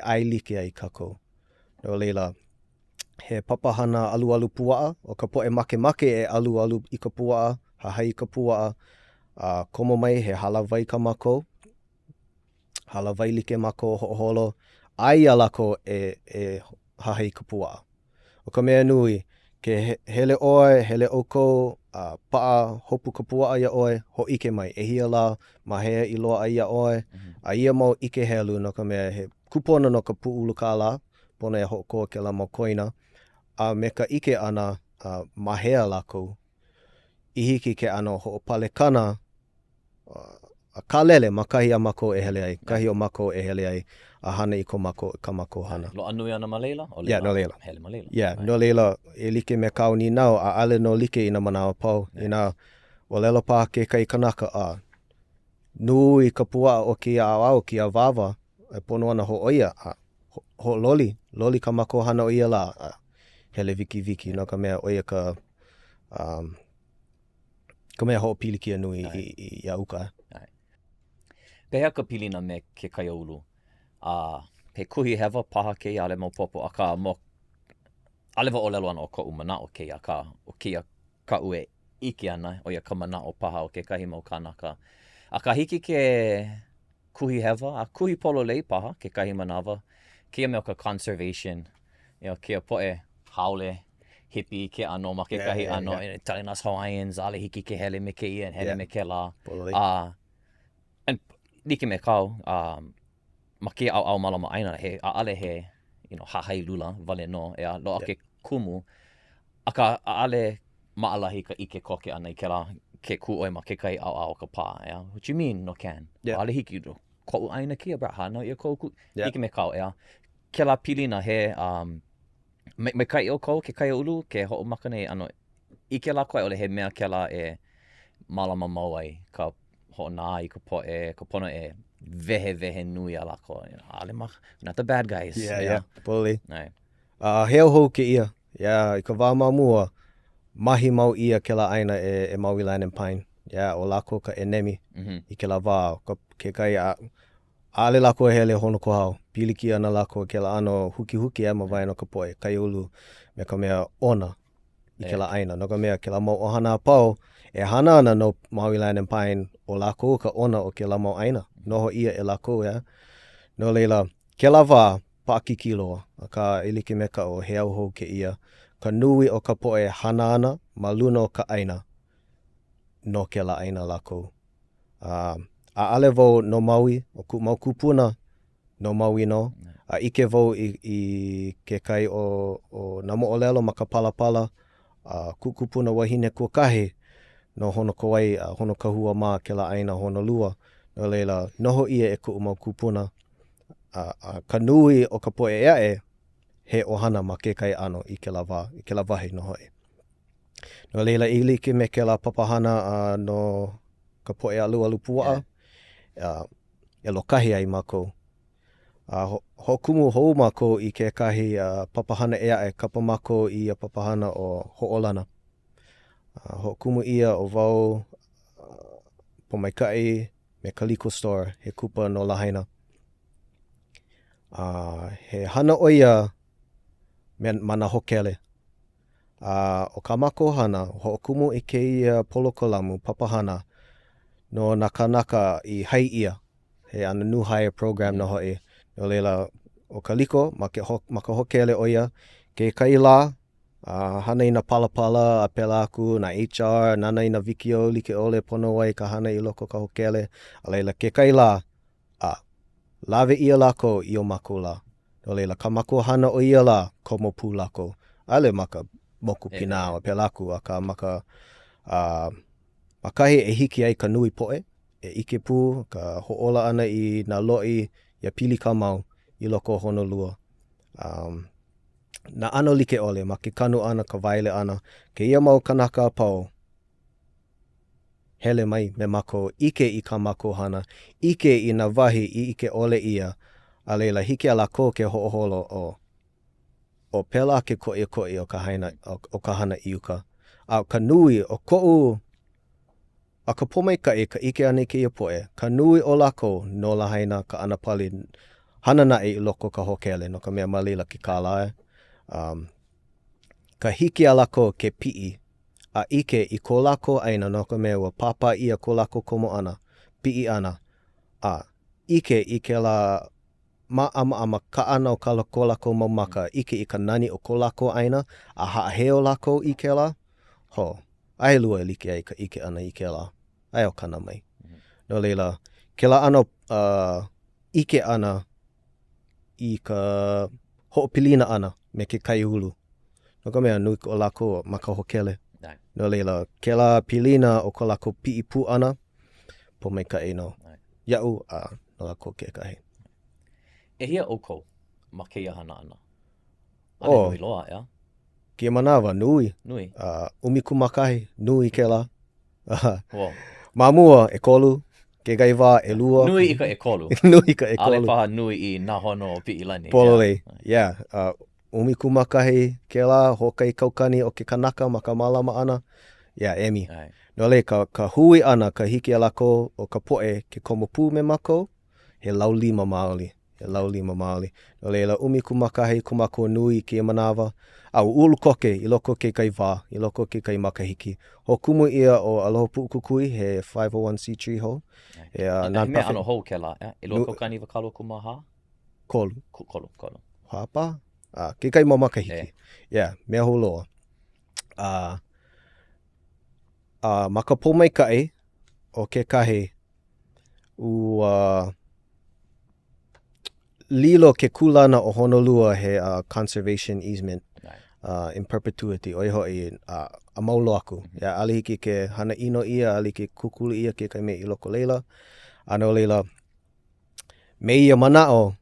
ailike ai kako. No leila, he papahana alu puaa, o ka po'e make e alu I ka puaa, hahai I ka puaa, komo mai he halavai ka mako, halavai like mako ho'oholo, ai alako e hahai ka puaa. O ka mea nui, ke hele oko, paa hopu ka puaa ia oe, ho ike mai, hia la, mahea I loa ia oe, a ia mau ike helu no ka mea he kupona no ka pu'ulu ka la, pona e hoko ke la mau koina, a me ka ike ana mahea lako, I hiki ke ano ho'opale kana, a kalele makahi a mako e hele ai, kahi o mako e hele ai, a hana I ka mako hana. Lo anui ana ma leila? No leila. Hele ma leila. No leila, e like me kau ni nao, a ale no like I na manawa pau. Ina, o lelo pa ke kai kanaka nui ka pua o ki a au ki a wawa, e pono ana ho oia, ho loli ka mako hana o ia la, hele viki, no ka mea oia ka mea ho pili kia nui I a uka. Pehea ka pilina me ke kaiaulu. He kuhi hewa paha ke ale mau popo a ka mo alewa o lelo ana o ko'u mana o ke a ka o kia ka ue ike ana o ia ka mana o paha o ke kahi mau kanaka. A ka hiki ke kuhi hewa, a kuhi polo lei paha ke kahi manawa, kia mea ka conservation, kia po'e haole, hippie ke ano ma ke kahi ano, telling us Hawaiians, ale hiki ke hele me ke ia, hele me ke la. And like me kau, ma ke au malama aina he ale he hahai lula vale no loa ke kumu aka ale maalahi ka ike koke ana I ke la ke ku oi ma ke kai au ka pa what you mean no can ale hiki do ko aina kia bra hana ia ko ku ike me kau ke la pilina he me kai o ko ke kai ulu ke ho makane ano ike la ko ole he mea ke la malama mau ai ka ho na I ka po'e ka pono vehe nui ala ko ale not the bad guys Poli nei heo ho ke ia I ka wā mua mahi mau ia ke la aina e Maui Land and Pine o lako ka enemi I ke la wā ke kai ale lako hele hono ko hao pili ki ana lako ke la ano huki ma vai no ka poe kai ulu me ka mea ona I ke la aina no ka mea ke la mau ohana pau hana ana no Maui Land and Pine o lako ka ona o ke la mau aina noho ia lako no leila ke la wā paaki kiloa ka ilike me ka o he au hou ke ia ka nui o ka poe hana ana ma luna o ka aina no ke la aina lako a ale vau no Maui o mau kupuna no Maui no a ike vau I ke kai o namo o lelo ma ka palapala kupuna wahine kua kahe no hono kawai hono kahua ma ke la aina hono lua no leila noho ia ku mau kupuna ka nui o ka poe he ohana ma ke kai ano I ke la wahi noho no leila ilike me ke la papahana no ka poe alu pua lokahi ai mako ho kumu hou mako I ke kahi papahana kapa mako I a papahana o ho'olana ho kumu ia o vau po mai kai me Kaliko Store he kupa no lahaina he hana oia me mana hokele o ka mako hana ho kumu I ke ia polo kolamu papahana no na kanaka I hai ia. He ana new hire program na hoi. No leila o kaliko, ma ka hokele o ia, ke kaila, hana ina palapala a pela aku na HR, nana ina vikio like ole pono wai ka hana I loko ka hokele, a leila ke kaila, lave ia lako I o mako la. No leila ka mako hana o ia la, ko mopu lako. Ale maka moku pinao a pela aku, a ka maka, makahi e hiki ai ka nui poe, e ike pu, ka hoola ana I na loi, ia pili ka mau, I loko Honolua. Na ano like ole, ma ke kanu ana ka waile ana, ke ia mau kanaka pau, hele mai me mako, ike I ka mako hana, ike I na wahi I ike ole ia, a leila hike ala ko ke ho'oholo o pela ke ko'i o ka haina, o ka hana iuka. A ka nui o ko'u, a ka pomai ka ike ane ke ia poe, ka nui o lako no la haina ka anapali, hana na I loko ka hokele, no ka mea malila ki kālae. Ka hiki a lako ke pi'i, a ike I ko lako aina no ka mea ua papa ia ko lako komo ana, pi'i ana, ike I ke la ama ka ana o ka ko lako mamaka, ike I ka nani o ko lako aina, a haaheo lako I ke la, ho, ai lua I like ai ka ike ana I ke la, ai o kana mai. No leila, ke la ano ike ana I ka ho'opilina ana me ke kaiulu. No ka mea nui o lako ma ka hokele. No leila, ke la pilina o ka lako pi'i pu ana, po mai ka no. Ia'u, no lako ke kahi. E hia oko, ma keia hana ana. Ane nui loa, ea? Kia manawa, nui. Nui. Umiku makahi, nui ke la. Mamua, e kolu. Ke gaiwa, e lua. Nui I ka e kolu. Nui ka e kolu. Ale paha nui I nā hono o pi'i lani. Polole, yeah. Umiku makahi, ke la, hokai kaukani o ke kanaka ma ka malama ana. Yeah, emi. No le, ka hui ana, ka hiki a lako o ka poe, ke komopu me mako, he laulima maoli. He laulima maoli. No leila, umiku makahi, kumako nui ki e manawa. Au ulu koke, I loko ke kai wā, I loko ke kai makahiki. Ho kumu ia o Aloha Pu'ukukui, he 501c3 ho. He mea ano hou ke la, e loko kani wakalo kumaha? Kolu. Kolu. Hapa? Ke kai mau makahiki. Yeah, mea ho loa. Maka pomai kai o ke kahi lilo ke kulana o Honolua he conservation easement in perpetuity. Oi hoi a maulo aku. Ya alihiki ke hana ino ia, alihiki kukulu ia ke kai me I loko leila. Ano leila, me ia manao,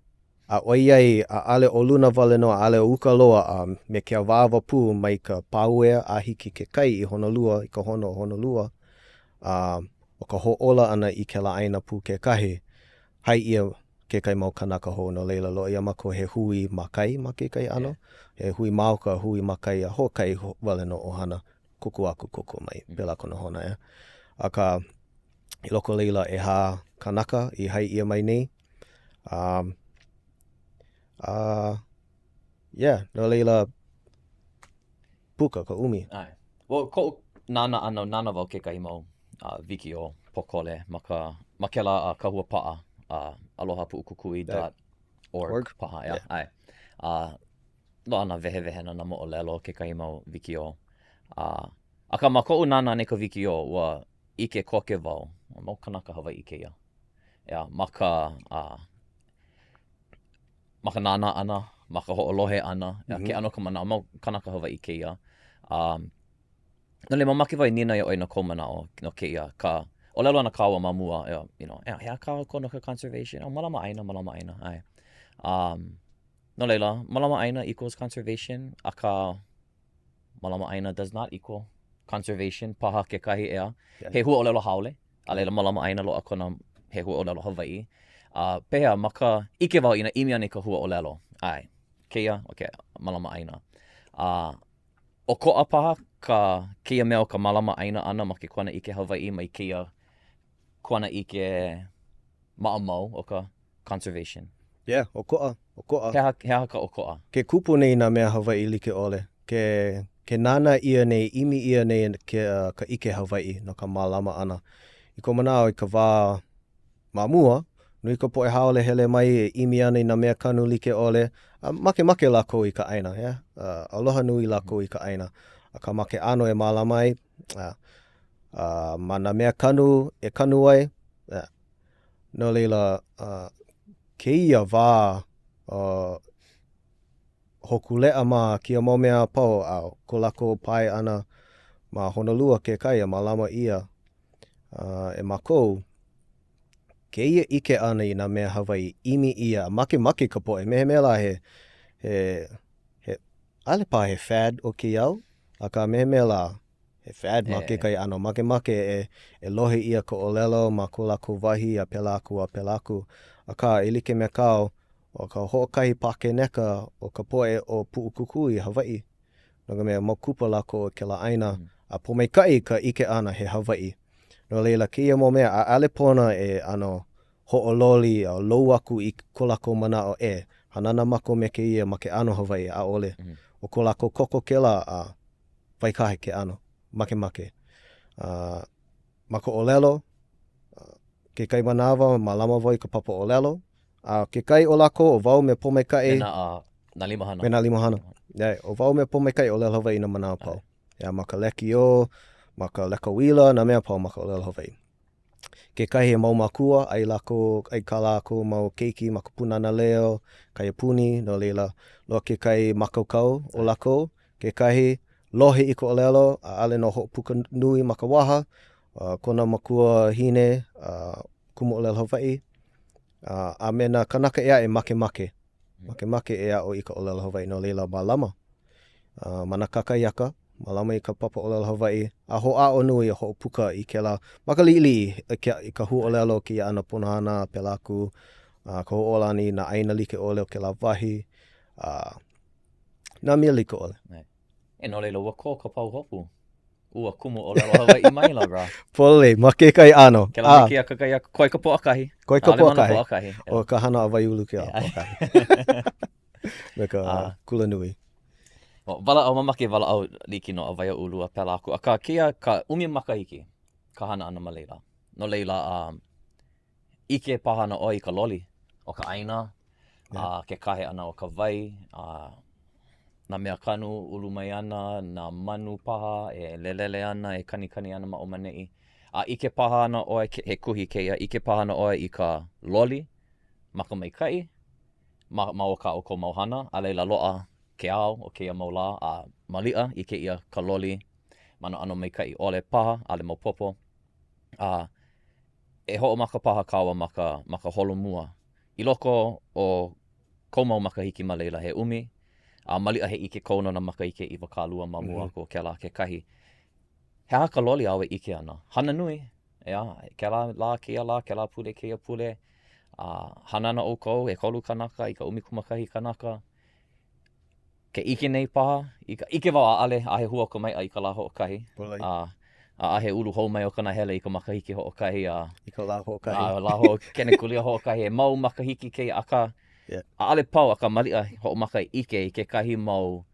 a oiai a ale o luna vale no, a ale o uka loa me ke wawa pu mai ka pauea a hiki ke kai I Honolua, I ka hono o Honolua. O ka ho'ola ana I ke la aina pu ke kahi, hai ia ke kai mau kanaka ho no leila lo ia mako he hui makai ma ke kai ano. He hui mauka, hui makai a ho kai wale no ohana kuku aku kuku mai, pela kona hona ea. Aka I loko leila e ha kanaka I hai ia mai nei. Yeah, no leila puka ka umi. Well, ko nana wau ke kai mau wiki o pokole ma ke la kahua paa alohapu'ukukui.org paha ea. Ai. No ana vehe na mo o lelo ke kai mau wiki o. Aka ma ko'u nana ne ka wiki o ua ike koke wau. Mau kanaka Hawaii ke ia. Ea, maka nana ana, maka ho'olohe ana, ke ano ka mana, mau kanaka Hawaii ke ia. No le mamake wai nina ia oi na komanao no ke ia ka o lelo ana kaua mamua hea kaua kono ka conservation malama aina ai no leila malama aina equals conservation aka malama aina does not equal conservation paha ke kahi ea he hua o lelo haole a leila malama aina loa kona he hua o lelo Hawaii pehea maka ike wau ina imi ane ka hua o lelo ai keia okay malama aina o ko'a paha ka keia mea o ka malama aina ana ma ke kona ike Hawaii mai keia kona ike ma'amau o ka conservation. Yeah, o ko'a. Hea ka o ko'a. Ke kupu nei na mea Hawaii like ole. Ke nana ia nei, imi ia nei ka ike Hawaii no ka malama ana. I ko manao I ka wā mamua, nui ka poe haole hele mai e imi ana I nā mea kanu like ole, make lako I ka aina, yeah? Aloha nui lako I ka aina. A ka make ano e mālama ai, ma nā mea kanu e kanu ai, no leila, keia wā hoku lea ma kia mau mea pau au, ko lako pai ana ma Honolua ke kaia, ma lama ia, e makou, keia ike ana I nā mea Hawaii, imi ia, make ka poe, mehe la he ale pa he fad o ki au, a ka mehe la he fad ma ke kai ano, make e lohe ia ko olelo ma ko lako wahi a pelaku, a ka e like me kao, o ka hoʻokahi pake neka o ka poe o Puʻukukui Hawaii. No ka mea maukupa lako o ke la aina, a pomeikai ka ike ana he Hawaii. No leila kia mo mea, a ale pona e ano hoʻololi o lou aku I ko lako manao e, hanana mako me ke ia ma ke ano Hawaii a ole. O ko lako koko ke la a waikahe ke ano, make. Mako olelo, ke kai manawa ma lama voi ka papa olelo, ke kai o lako o wau me pomeikai. Nā limahana. Me nā limahana. Yeah, o wau me pomeikai o lelo Hawaii na manao pau. Yeah, maka leki o, maka leka wila, na mea pau maka o lelo Hawaii. Ke kai he mau makua, ai ka lako mau keiki, maka punana leo, kai puni, no leila, loa ke kai makaukau o lako, ke kai lohe I ko o lelo, a ale no hoʻopuka nui maka waha, kona makua hine, kumu o lelo Hawaii, a mena kanaka ea e make. Make ea o I ka o lelo Hawaii, no leila malama. Mana kakaiaka, malama I ka papa o lelo Hawaii, a hoʻao nui a hoʻopuka I ke la, maka liʻili I ka hu o lelo ki ia ana punahana, pelaku, ka hoʻolani na aina like ole o ke la wahi, nā mea like ole. E no leila ua ko ka pau hopu. Ua kumu o lelo Hawaii mai la bra. Pole, ma ke kai ano. Ke la miki a kakai a koi ka poʻakahi. Koi ka poʻakahi. O ka hana a waiulu ke a poʻakahi. Me ka kula nui. Wala au mamake wala au liki no a waya ulu a pela aku. A ka kia ka umi makahiki. Ka hana ana ma leila. No leila ike pahana o I ka loli. O ka aina. Ke kahe ana o ka vai. Nā mea kanu ulu mai ana, nā manu paha, e lelele ana, e kanikani ana ma o manei. Ike paha ana oe, he kuhi keia, ike paha ana oe I ka loli, maka mai kai, ma o ka o ko mauhana, a leila loa ke ao o keia maula, a malia I ke ia ka loli, mana ano mai kai ole paha, ale mau popo. E ho'o maka paha kawa maka holomua. I loko o koumau makahiki ma leila he umi, malia he ike kona na makaike I wakalua ma mua ko ke la ke kahi. He haka loli awe ike ana. Hana nui, ke la kia la, ke la pule kia pule. Hanana o kou, e kolu kanaka, I ka umi kumakahi kanaka. Ke ike nei paha, ike wau a ale, a he hua ko mai I ka la hoʻokahi. A he ulu hou mai o kana hele I ka makahiki hoʻokahi. I ka la hoʻokahi. La kene kulia hoʻokahi, e mau makahiki kei aka. A ale pau a ka malia hoʻomaka ike I ke kahi mau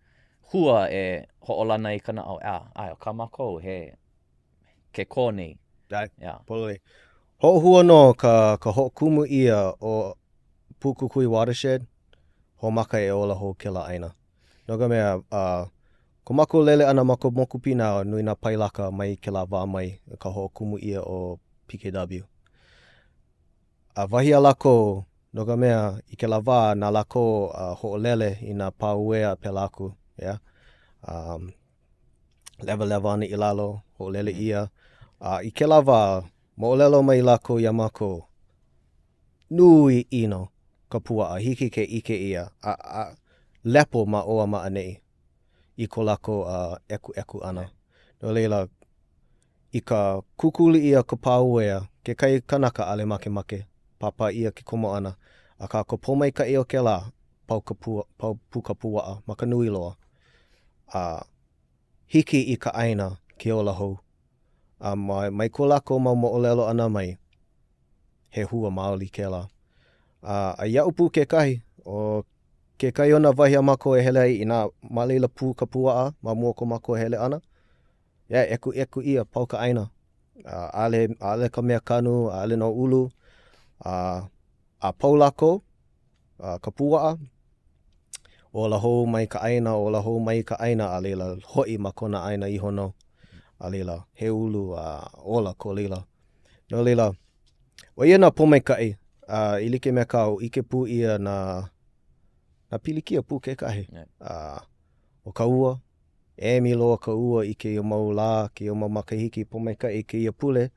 hua e hoʻolana I kana au. Ai, o ka mako he ke kōnei. Poloi. Hoʻohua no ka hoʻokumu ia o Puʻukukui Watershed, hoʻomaka e ola hou ke la aina. No ka mea, ko mako lele ana mako mokupina nui nā pailaka mai ke la wā mai ka hoʻokumu ia o PKW. A wahi a lako, no ka mea, I ke la wā, nā lako hoʻolele I nā pauea pelaku, lewa ana I lalo, hoʻolele ia. I ke la wā, moʻolelo mai lako ia mako, nui ino ka puaʻa, hiki ke ike ia, lepo ma oa maʻanei I ko lako eku ana. No leila, I ka kukuli ia ka pauea, ke kai kanaka ale make, papa ia ke komo ana. A ka ko pomai ka o ke la, pau ka puaʻa, maka nui loa. Hiki I ka aina ke ola hou. Mai ko lako mau moʻolelo ana mai, he hua maoli ke la. A iau pu ke kahi, o ke kai ona wahi a mako e hele ai I nā maleila pu ka puaʻa, ma mua ko mako e hele ana. Eku ia, pau ka aina. ale ka mea kanu, ale no ulu, a pau lako, ka puaa, o la hou mai ka aina, a leila hoi ma kona aina iho no, a leila he ulu, ola ko leila. No leila, o ia na pomaikai, i like mea kau, ike pu ia na pilikia pu ke kahe. O ka ua, loa ka ua i ke ia mau la, ke ia mau makahiki pomaikai ke ia pule,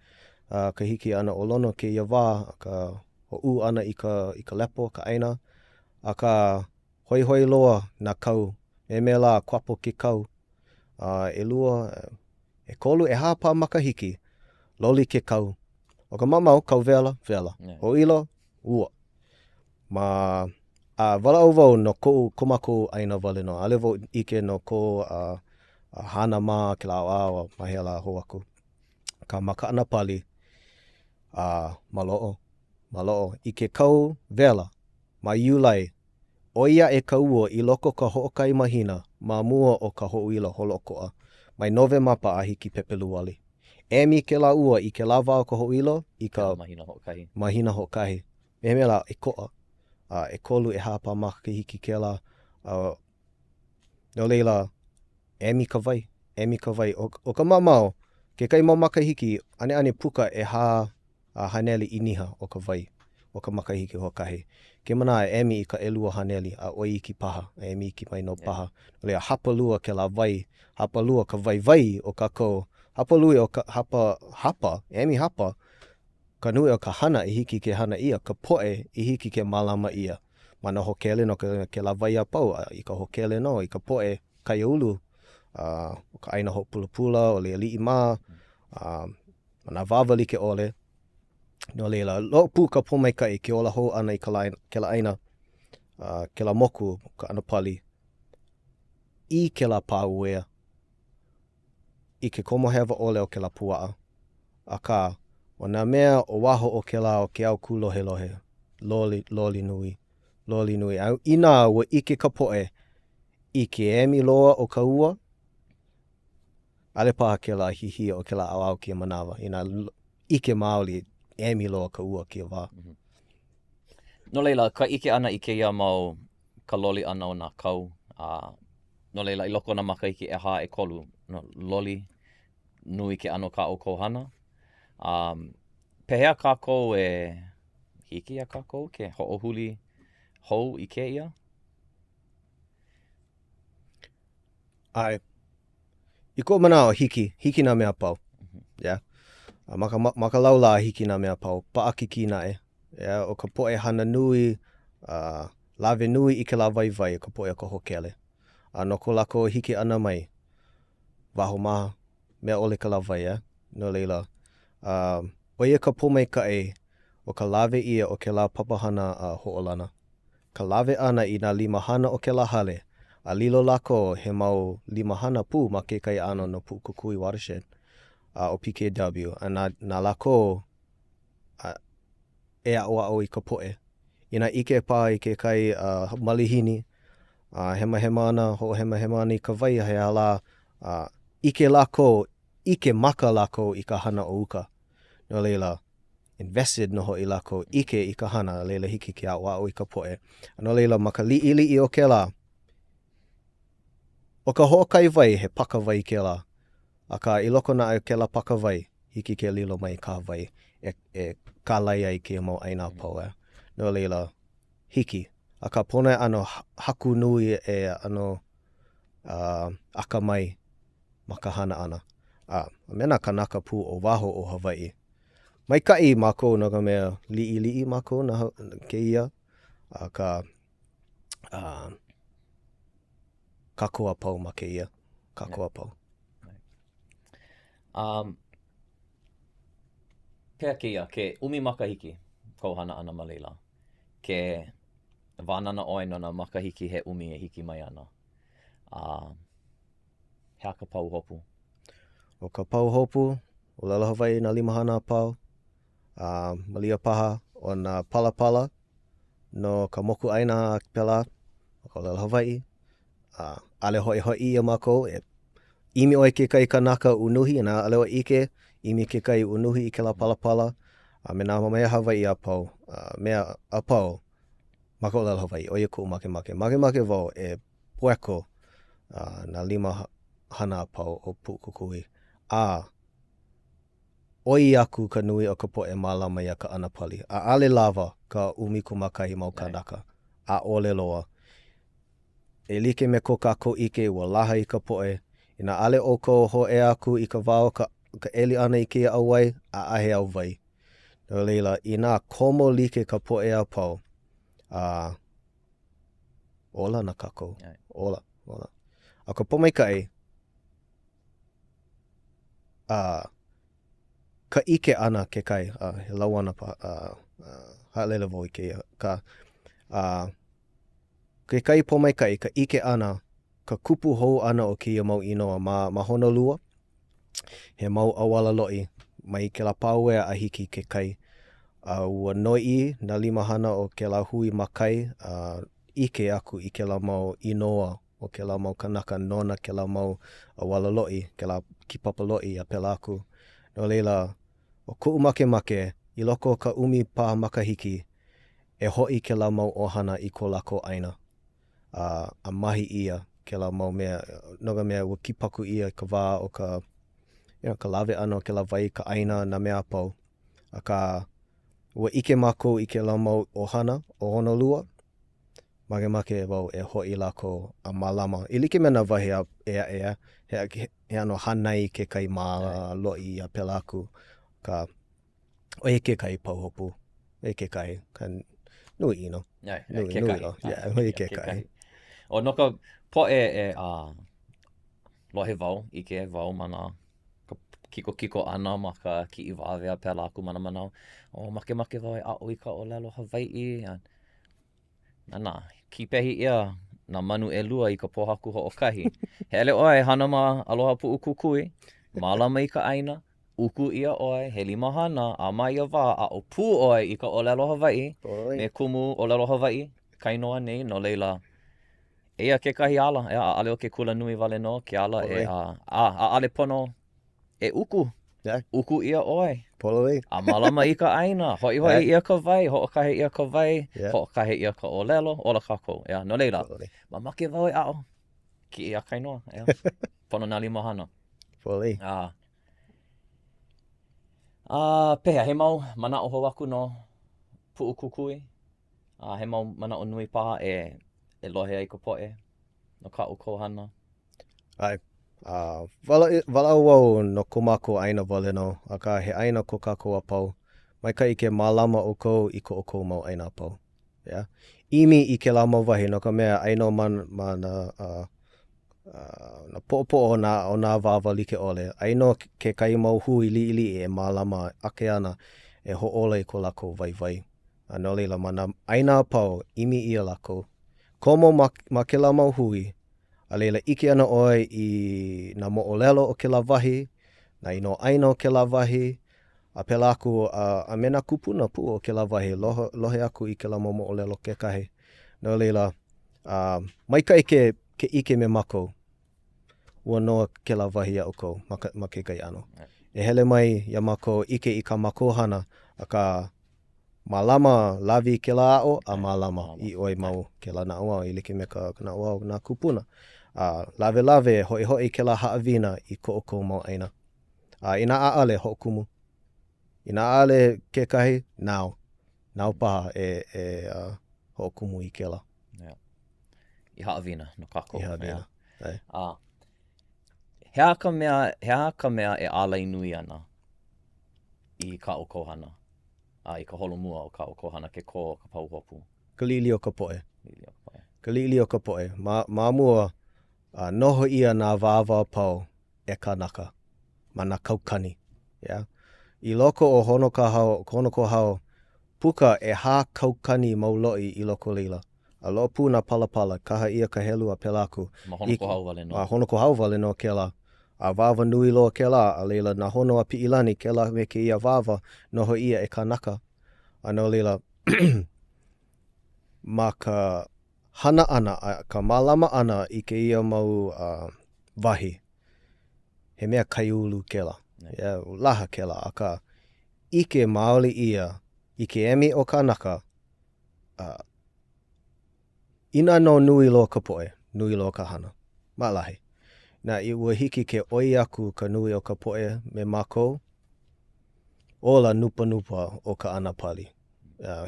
ka hiki ana o lono ke ia wā, ka o u ana i ka lepo, ka aina, a ka hoi loa na kau, mea la kwapo ke kau, e lua, e kolu, e hapa makahiki, loli ke kau. O ka mamau, kau vela. O ilo, ua. Ma wala au wau no komako aina wale no. Ale wau ike no ko hana ma ke la awa mahea la ho aku. Ka maka ana pali, maloo. Ike kau vela, ma iulai, o ia e ka ua i loko ka hookai mahina, ma mua o ka ho'uila holokoa. Mai nove mapa a hiki pepelu wali. Mi ke la ua i ke lava o ka ho'uilo, i ka mahina hokahi. Mehemea la e koa. E kolu e hapa maka ke hiki ke la. No leila, mi ka vai. O ka mamau, ke kai mau maka hiki, ane puka e haneli iniha o ka vai. O ka maka hiki hokahi. Ke mana mi i ka elua haneli a oi ki paha. Mi ki mai no paha. No leila, hapa lua ke la vai. Hapa lua ka vai o ka kou. Hapa lui o ka hapa, mi hapa, ka nui o ka hana i hiki ke hana ia, ka poe i hiki ke malama ia. Mana hokele no ke la vai a pau, i ka hokele no, i ka poe kai ulu, o ka aina ho pula, o lea li ma, mana vavali ke ole. No leila, lo pu ka pomaikai ke ola ho ana i ke la aina, ke la moku, ka ana pali, i ke la pauea. I ke komohewa ole o ke la puaa. A ka, o nā mea o waho o ke la o ke au kulohe. Loli nui. Ina ua ike ka poe i ke emi loa o ka ua. Ale paha ke la hihi o ke la au kia manawa. Ina ike maoli emi loa ka ua kia wā. No leila, ka ike ana i ke ia mau ka loli ana o nā kau. No leila, i loko na makahiki e hā e kolu. No, loli nui ke ano ka o kohana. Pehea kākou e hiki a kākou ke ho'ohuli hou i ke ia? Ai, i ko mana o hiki nā mea pau. Yeah. Maka laula hiki nā mea pau, paakiki na e. Yeah, o ka poe hana nui, lave nui i ke la vai o ka poe o ka hokele. No ko lako hiki ana mai, waho maha, mea ole ka la vai, no leila. O ia ka pomaikai o ka lawe ia o ke la papahana ho'olana. Ka lawe ana i nā limahana o ke la hale, a lilo lako he mau limahana pu ma ke kai ano no Pu'ukukui watershed o PKW. A nā lako e a'o i ka poe. Ina ike pā i ke kai malihini, hema ana, ho hema ana i ka vai he ala, ike lako, ike maka lako i ka hana o uka. No leila, invested no ho i lako, ike i ka hana, leila hiki ke a'o i ka poe. No leila, maka li'i o ke la, o ka ho'okai vai, he paka vai ke la. A ka i loko na ke la paka vai, hiki ke lilo mai ka vai, e ka lai ai ke mau aina pau. No leila, hiki. A ka pona ano haku nui e ano aka mai ma ka hana ana. Mena kanaka pu o waho o Hawaii. Mai kai mako no ka mea li'i mako na ke ia. Ka kakoa pau ma ke ia. Kakoa pau. Pea ke ia, ke umi makahiki kau hana ana ma leila. Ke wānana oi no na makahiki he umi e hiki mai ana. Hea ka pau hopu? O ka pau hopu, o lala Hawaii na limahana pau. Malia paha o na palapala no ka moku aina pela o ka lala Hawaii. Ale hoi ia mako, imi oi ke kai kanaka unuhi na ale o ike imi ke kai unuhi I ke la palapala, me nā mea Hawaii a pau, mea a pau, maka o lelo Hawaii, o ia ku make. Make wau e pueko na 5 hana a pau o Pu'ukukui. Oi aku ka nui o ka po'e mālama ia ka anapali. A ale lava ka umiku makahi mau kanaka. A ole loa. E like me ko kākou ike ua laha I ka po'e. Ina ale o ko ho e aku I ka wao ka eli ana I kia auai, a ahe au vai. No leila, I nā komo like ka po'e a pau. Ola na kākou. Ola. A ka pomaikai, ka ike ana ke kai, he lau ana pa, haelele vo I keia. Ke kai pomaikai, ka ike ana, ka kupu hou ana o kia mau inoa ma Honolua. He mau awala loi, mai ke la pau ea a hiki ke kai. Ua noi na 5 hana o ke la hui makai, ike aku I ke la mau inoa o ke la mau kanaka nona, ke la mau awala loi, ke la kipapa loi a pela aku. No leila, o ku'u make, I loko ka umi pā makahiki, e hoi ke la mau ohana I ko lako aina. A mahi ia ke la mau mea, noga mea ua kipaku ia ka wā o ka, ka lawe ana o ke la vai, ka aina na mea pau. A ka ua ike mako I ke la mau ohana o Honolua, make wau e hoi lako a malama. I like mena wahi a ea, he ano hanai ke kai mā loi a pela aku. Ka oe ke kai pauhopu, e ke kai, ka nui ino. Nui ke kai. O no ka po'e e lohe wau, ike wau mana ka kiko ana ma ka ki'i wāwea pela aku mana manao. O make wau e a'o I ka o lelo Hawaii. Nā, ki pehi ia na manu e lua I ka pohaku ho'okahi. Hele oe hana ma aloha Pu'ukukui, mālama I ka aina, uku ia oe, he 5 hana, a mai ia wā, a o pū oe I ka o lelo Hawaii, me kumu o lelo Hawaii, kainoa nei, no leila, eia ke kahi ala, a ale o ke kula nui wale no, ke ala e a ale pono e uku. Uku ia oe. A malama I ka aina, hoi ia ka vai, ho'okahe ia ka vai, ho'okahe ia ka o lelo, ola kākou. No leila, ma make wau e a'o, ki ia kainoa, pono nā 5 hana. Pehea, he mau mana o hou aku no Pu'ukukui. He mau mana o nui paha e lohe ai ka po'e, no ka'u kohana. Wala wau no ko mako aina wale no, aka he aina ko kako a pau. Mai ka I ke mālama o kou I ko o kou mau aina a pau. Imi I ke la mau wahi no ka mea aino na po'opo o nā wāwa like ole. Aino ke kai mau hui li e mālama ake ana e ho'ola I ko lako vai. No leila mana aina a pau, imi ia lako. Komo ma ke la mau hui, a leila ike ana oe I na mo'olelo o ke la wahi, na ino aina o ke la wahi, a pela aku a mena kupuna pu o ke la wahi, lohe aku I ke la mo'olelo ke kahi. No leila, mai kai ke ike me mako, ua noa ke la wahi a uko, ma ke kai ano. E hele mai ia mako ike I ka mako hana, a ka malama lavi ke la a'o, a malama I oi mau ke la na'uao, I like me ka na'uao nā kupuna. Lawe hoi ke la haawina I ko o kou mau aina. Ina aale ho'okumu. Ina aale ke kahi, nao paha e ho'okumu I ke la. I haawina, no kako. I haawina. Hea ka mea e alai nui ana I ka o kohana. I ka holomua o ka o kohana ke ko ka pauhopu. Ka lili o ka po'e. Ka lili o ka po'e. Ma mua noho ia nā vāwa pau e kanaka. Ma nā kaukani. I loko o honoko hao, puka e hā kaukani mauloi I loko leila. A lo pū nā palapala, kaha ia ka helu a pelaku. Ma honoko hau wale no. Honoko hau wale no ke la. A vāwa nui loa ke la, a leila nā hono a pi'ilani ke la me ke ia vāwa, noho ia e kanaka. A no leila, ma ka hana ana, ka mālama ana I ke ia mau wahi. He mea kaiulu ke la. laha kela aka ike maoli ia I ke emi o kanaka ina no nui lo ka poe, nui lo ka hana. Malahi. Na I ua hiki ke oi aku ka nui o ka poe me mako ola nupa nupa o ka ana pali.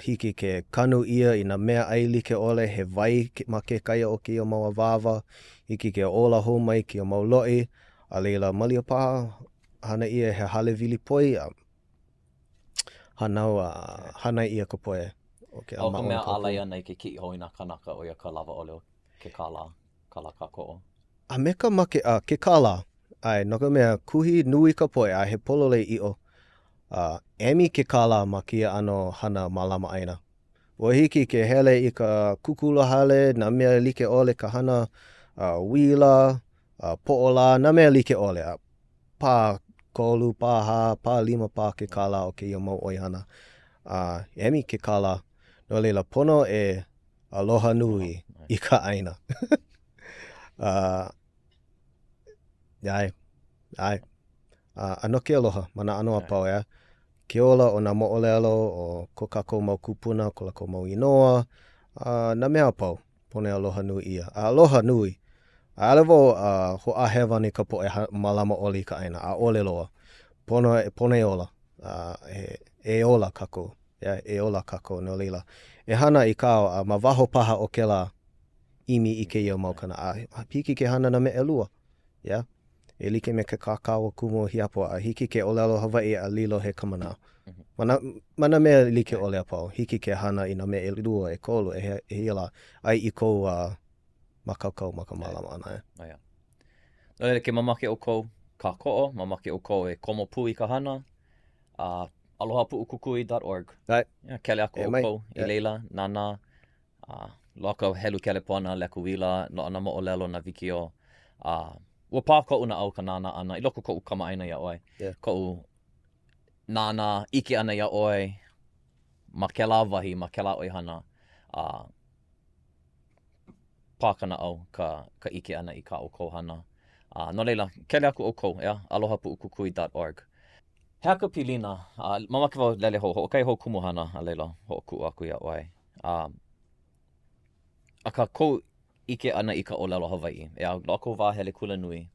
Hiki ke kanu ia I na mea ai like ole he vai ma ke kaia o ki o maua vava. Hiki ke ola ho mai ki o mau loi. A leila malia paha hana ia he hale vili poi. Hana ia ka poe. Okay, o ka mea alai ana I ke ki hoi nā kanaka o ia ka lava ole o ke kāla kāko'o. A me ka make ke kāla. Ai, no ka mea kuhi nui ka poe a he polole i'o. Emi ke kāla ma kia ano hana malama aina. Ua hiki ke hele I ka kukula hale, na mea like ole ka hana wila, po'ola, na mea like ole. Pā kolu, pā hā, pā lima pā ke kāla o ke ia mau oihana. Emi ke kāla, no leila pono aloha nui I ka aina. Ai. Ano ke aloha, mana ano apau ea. Ke ola o nā mo'olelo o ko kako mau kupuna, ko lako mau inoa. Na mea apau, pone aloha nui ia. Aloha nui. A alevo ho a hewa ni ka poe malama oli I ka aina. A ole loa. Pone ola. E ola kako. E ola kako no leila. E hana I kao ma waho paha o ke la imi I ke ia maukana. Hiki ke hana na me elua. E like me ke kakao kumo hiapo a hiki ke olelo Hawaii a lilo he kamana. Mana mea like ole apau. Hiki ke hana I na me elua e kolu e hila ai I kou makaukau makamalama ana e. No ke mamake o kou kāko'o, mamake o kou e komo pū I ka hana. alohapu'ukukui.org. Right. Kele aku o kou I leila, nana, loka helu kele pona, leku wila, no ana mo'olelo na wiki o. Ua pā ko'u na au ka nana ana, I loko ko'u kamaaina ia oi. Ko'u nana, ike ana ia oi, ma ke la wahi, ma ke la oihana. Pā kana au ka ike ana I ka o kou hana. No leila, kele aku o kou, alohapu'ukukui.org. Hea ka pilina, mamake wau lele ho kai ho kumuhana a leila, ho ku aku ia oi. A ka kou ike ana I ka olelo Hawaii. Ea loko wā hele kula nui.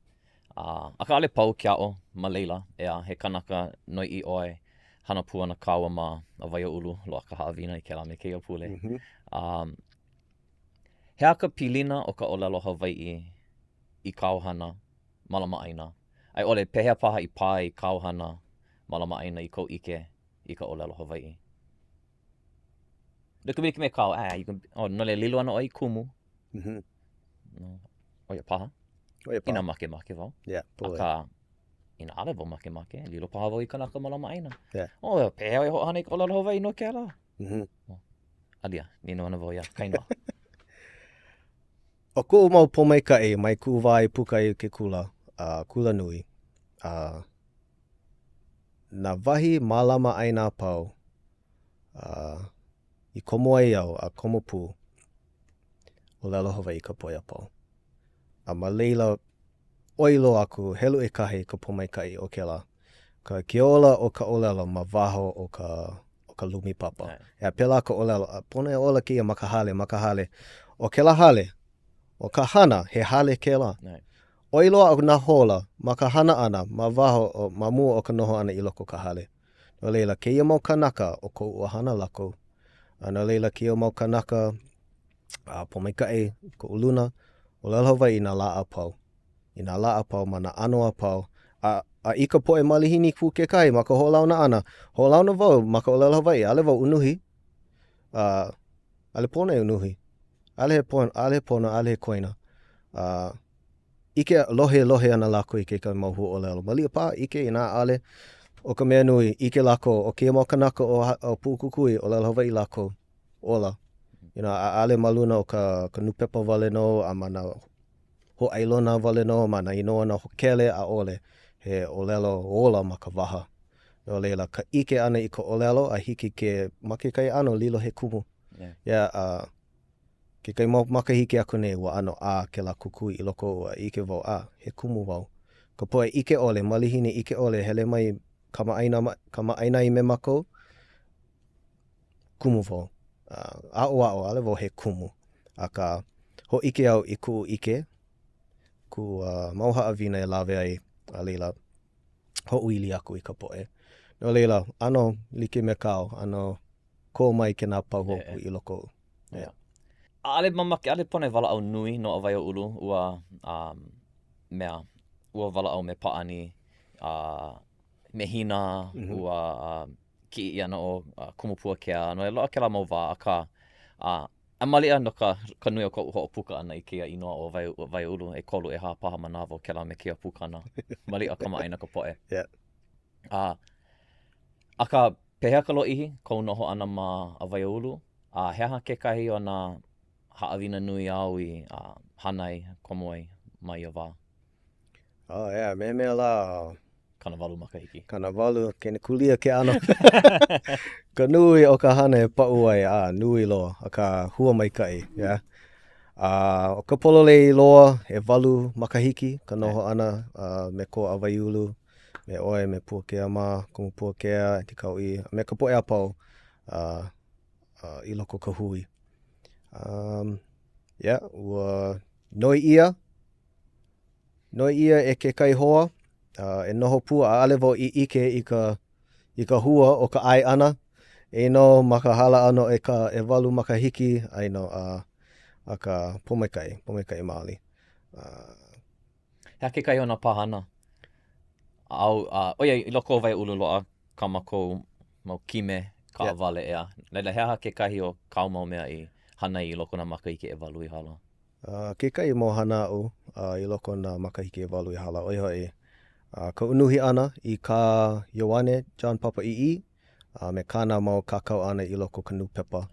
A ka ale pau kia o ma leila. Ea he kanaka noi I oi. Hana pua na kawa ma a waia ulu. Loa ka haawina I ke la me keia pule. Hea ka pilina o ka olelo Hawaii I kauhana malama aina. Ai ole pehea paha I pā I kauhana malama aina I kou ike I ka olelo Hawaii. Luka me kau, no le lilo ana oi kumu. No, oia paha. Ina make wau. Aka, ina ale wau make. Lilo paha wau I kanaka malama aina. Pehea e ho hana I ka olelo Hawaii no ke ala. Alia, nino ana wau ia, kainoa. O ko mau pomaika mai kuwai puka I ke kula nui. Na wahi malama aina pau. I komo ai au a komo pū. O lelo Hawaii ka poia pau. A ma leila oilo aku helu e kahi ka pomaikai o ke la. Ka keola o ka olelo ma waho o ka lumi papa. Ea pela ka olelo. Pone ola kia makahale. O ke la hale. O ka hana he hale ke la. Oilo au na hola ma ka hana ana ma waho o ma mua o ka noho ana I loko ka hale. No leila ke ia mau kanaka o ko ua hana lako. No leila ke ia mau kanaka pomaikai ko uluna o lelo Hawaii I nā la apau. I nā la apau ma nā ano apau. A I ka poe malihini fu ke kai ma ka holauna ana. Holauna wau ma ka o lelo Hawaii. Ale wau unuhi. Ale pona unuhi. Ale pona, ale koina. Ike lohe ana lako I ke kai mau hu o lelo. Malia pā, ike I nā ale. O ka mea nui, ike lako, o kia mau kanaka o pūkukui o lelo Hawaii lako. Ola. A ale maluna o ka nupepa wale no, a mana ho ailona wale no, mana inoa na hokele a ole. He o lelo ola ma ka waha. No leila, ka ike ana I ka olelo, a hiki ke make kai ano lilo he kumu. Ke kai mau makahiki aku nei wa ano ke la kukui I loko ua ike wau he kumu wau. ka poe ike ole, malihini ike ole, hele mai kama aina I me mako, kumu vo. A'o ale vo he kumu. Aka ho ike au I ku ike, ku mauha avina e lawe ai a leila ho uili aku I ka poe. No leila, ano like me kao, ano ko mai ke nā pau hoku I loko. Ale mamake, ale pone wala au nui no a vai o ulu, ua mea, ua wala au me paani, me hina, ua ki I ana o kumupua kea, no e loa ke la mau wā, aka a malia no ka nui o ka uho puka ana I kia inoa o vai o ulu, e kolu e hā paha manawa ke la me kia pukana, malia kama aina ka poe. Aka pehea ka lo ihi, kou noho ana ma a vai o ulu, heaha ke kahi o nā haawina nui au I hanai, komoe, mai o wā. Mea la. Kanavalu makahiki. Kanavalu, kene kulia ke ano. Ka nui o ka hana e pau ai, nui loa, a ka hua mai kai, o ka pololei loa, e walu makahiki, ka noho ana, me ko a vai ulu, me oe, me puakea mā, kumu puakea, te kau I, me ka poe a pau, I loko ka hui. Ua noi ia e ke kai hoa, e noho pua a ale wau I ike I ka hua o ka ai ana, e no maka hala ano e walu makahiki, ai no a ka pomaikai maoli. Hea ke kai o nā pahana. Oia, I loko vai ulu loa, ka mako mau kime, ka awale ea. Leila, hea ke kahi o kau mau mea I hana I loko nā makahiki e walu I hala? Ke kai mo hana au I loko nā makahiki e walu I hala. Oihoi, ka unuhi ana I ka Ioane John Papa II, me kāna mau kakau ana I loko ka nupepa.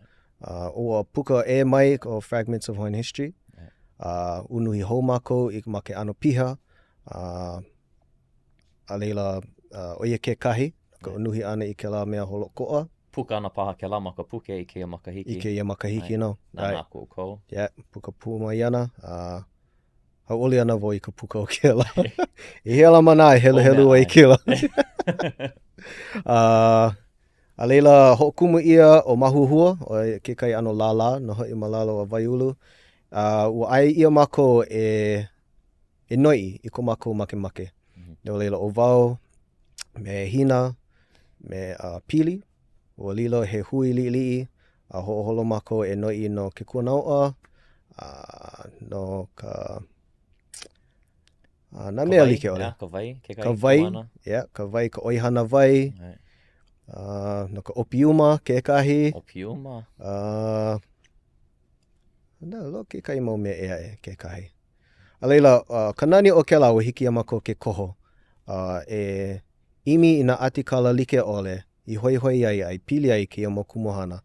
Ua puka e mai o Fragments of Hawaiian History. Unuhi hou mako I make ano piha. A leila, oia ke kahi, ka unuhi ana I ke la mea holo koa. Puka ana paha ke la maka puke I ke ia makahiki. I ke ia makahiki no. Nā nāku kou. Puka pua mai ana. Haoli ana vo I ka puka o ke la. I hela mana I helu ai ke la. A leila hokumu ia o mahuhua, o ke kai ano lala, no hoi malalo a vaiulu. Ua ai ia mako e noi I ko mako make. No leila o vau, me hina, me pili, ua lilo he hui li'i, a holo mako e noi no ke kuanaoa, no ka... nā mea like ole. Ka vai, ke kai ka vai, ka oihana vai, no ka opiuma, ke kahi. Opiuma. Lo ke kai mau mea ea ke kahi. A leila, ka nani o ke la ua hiki amako ke koho. E imi I nā atikala like ole, I hoi ai pili ai ki mo kumohana.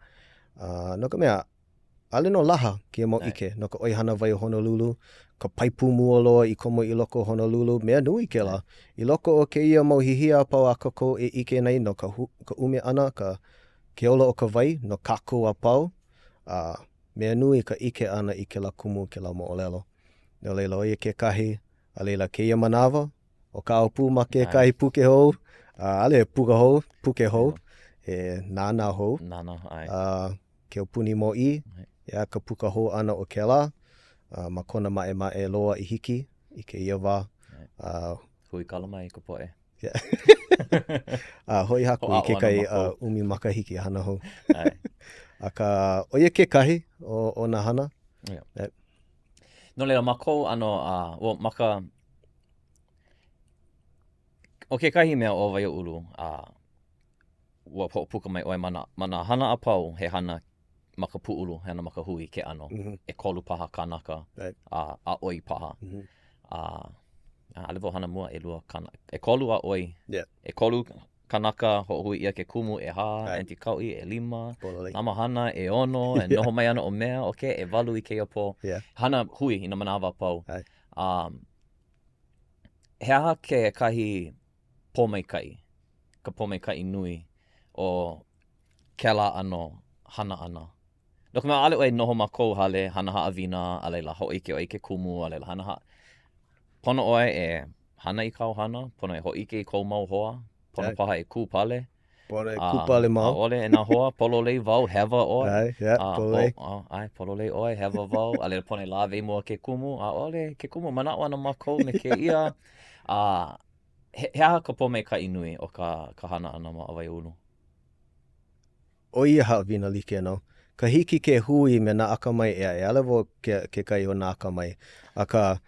No ka mea, ale no laha ki mo ike, no ka oihana vai o Honolulu, ka paipu mua loa I komo I loko Honolulu, mea nui ke la. I loko o ke ia mau hihia pau a kako e ike nei no ka ume ana, ka ke ola o ka vai, no kako a pau. Mea nui ka ike ana I ke la kumu, ke la mo'olelo. No leila oia ke kahi, a leila ke ia manawa, o ka aupu ma ke kahi puke hou, ale puke hou, e nāna hou. Nāna, ai. Ke o puni mo I, ka puka hou ana o ke la, ma kona mae loa I hiki, I ke ia wā. Hui kalama I ka poe. Hoi haku I ke kai umi makahiki hana hou. Aka oia ke kahi o nā hana. No leila, mako ano, maka... O ke kahi mea o vai o ulu, ua puka mai oe mana hana a pau he hana maka pu'ulu, he hana maka hui ke ano. E kolu paha kanaka, a oi paha. Ale vo hana mua e lua kanaka. E kolu a oi. E kolu kanaka ho hui ia ke kumu e ha, enti kau'i e 5, nama hana e 6, e noho mai ana o mea, e walu I ke ia po. Hana hui I na manawa pau. He aha ke kahi pomaikai, ka pomaikai nui o kela ano hana ana. No ka mea ale oe noho ma kou hale, hana haawina, a leila ho ike o ike kumu, a leila hana ha. Pono oe e hana I kauhana, pono e ho'ike I kou mau hoa, pono paha e kūpale. Pone kupale mau. Ole e nā hoa, pololei vau, hewa oi. Ai, pololei. Ai, pololei oi, hewa vau. Ale pone lawe mua ke kumu. Ole, ke kumu manao ana mākou me ke ia. He aha ka pome ka inui o ka hana ana ma awai unu? O ia hawina like no. Ka hiki ke hui me nā akamai e alewo ke kai o nā akamai. A ka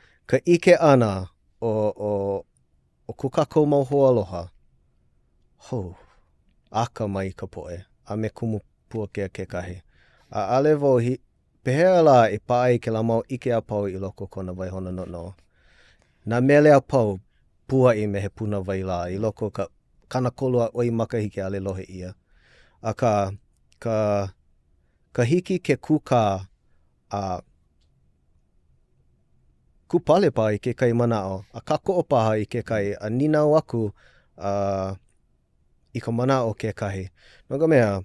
ike ana o kukako mau hoa aloha. Aka mai ka poe, a me kumu pua ke kahi. A alewo pehea la e pae ke la mau ike a pau I loko kona vai hona no. Na mele a pau pua I me he puna vai la I loko ka kana kolua oi makahiki ale lohe ia. A ka hiki ke kuka a kupale pa I ke kai manao. A ka koopaha I ke kai a ninau aku I ka mana o ke kahi. No ka mea,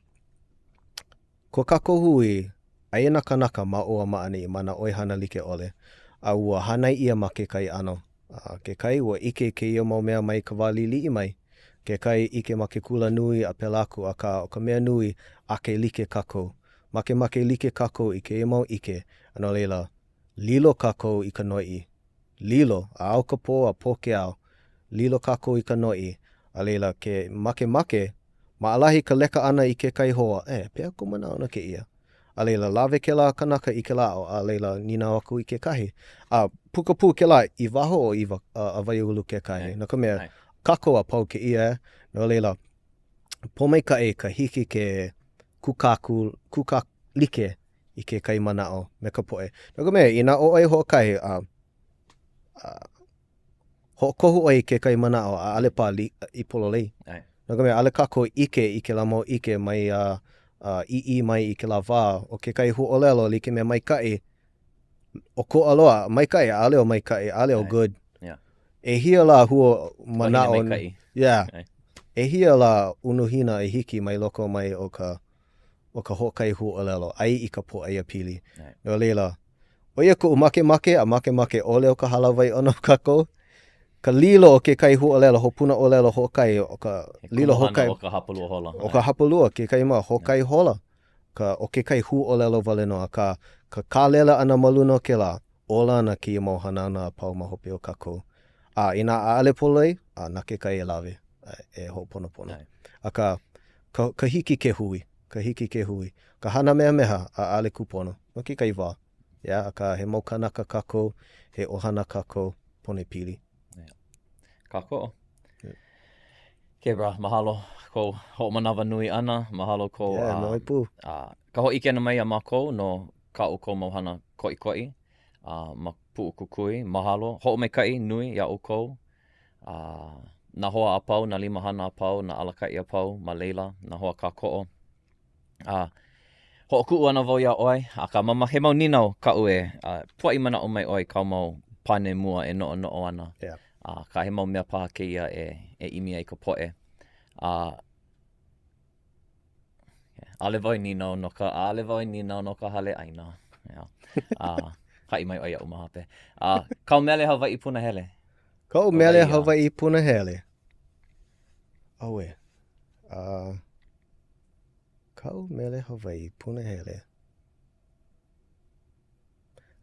ko kako hui, aina kanaka ma o maani I mana oi hana like ole. A ua hanai ia ma ke kai ano. Ke kai ua ike ke ia mau mea mai ka wali li mai. Ke kai ike ma ke kula nui a pelaku o ka mea nui a ke like kako. Ma ke like kako I ke ia mau ike. Ano leila, lilo kako I ka noi. Lilo, a au ka po a po ke au. Lilo kako I ka noi. A leila ke make, ma alahi ka leka ana I ke kai hoa, pea ko mana ona ke ia. A leila lawe ke la kanaka I ke lao, a leila nina aku I ke kahi. A pukapu ke la I waho o iwa a waiulu ke kahi. Na ka mea, kako a pau ke ia, no leila, pomei ka hiki ke kuka like I ke kai manao me ka poe. Na ka mea, ina o ai ho kai kohu oi ke kai manao a ale pa I pololei. No ka mea ale kako ike I ke la mau ike mai ii mai I ke la wā o ke kai huolelo like mea mai kai o ko aloa mai kai ale o mai kai ale o good. E hia la huo manao. Yeah. E hia la unuhina e hiki mai loko mai o ka hokai huolelo ai I ka po ai a pili. No leila. O ia ko make a make ole o ka halawai ono kako. Ka lilo o ke kai huolelo hopuna olelo hokai o ka lilo hokai o ka hapalua hola. O ka hapalua ke kai ma hokai hola. O ke kai huolelo vale no ka kālela ana maluna ke la ola na ki mau hanana pau mahope o kako. Ina a ale polei na ke kai e lawe e hoponopono. A ka hiki ke hui. Ka hiki ke hui. Ka hana meha a ale kupono. No ke kai wā. A ka he mau kanaka kako, he ohana kako pone pili. Kako. Ke bra, mahalo ko ho manawa nui ana, mahalo ko noi pu. Ka ho ike ana mai a mako no ka o ko mohana koi ma pu kukui, mahalo ho me kai nui ya o ko. Na hoa a pau, na limahana a pau, na alakai a pau, ma leila, na hoa ka ko'o. Ho ku ana vo ya oi, a ka mama he mau ninau ka ue, puai mana o mai oi ka mau pane mua e no ana. Ka he mau mea paha ke ia e imi ai ka poe. Ale vai ninau no ka hale aina. Kai mai oi a umahape. Kau mele hawa I puna hele. Kau mele hawa I puna hele. Aue. Kau mele hawa I puna hele.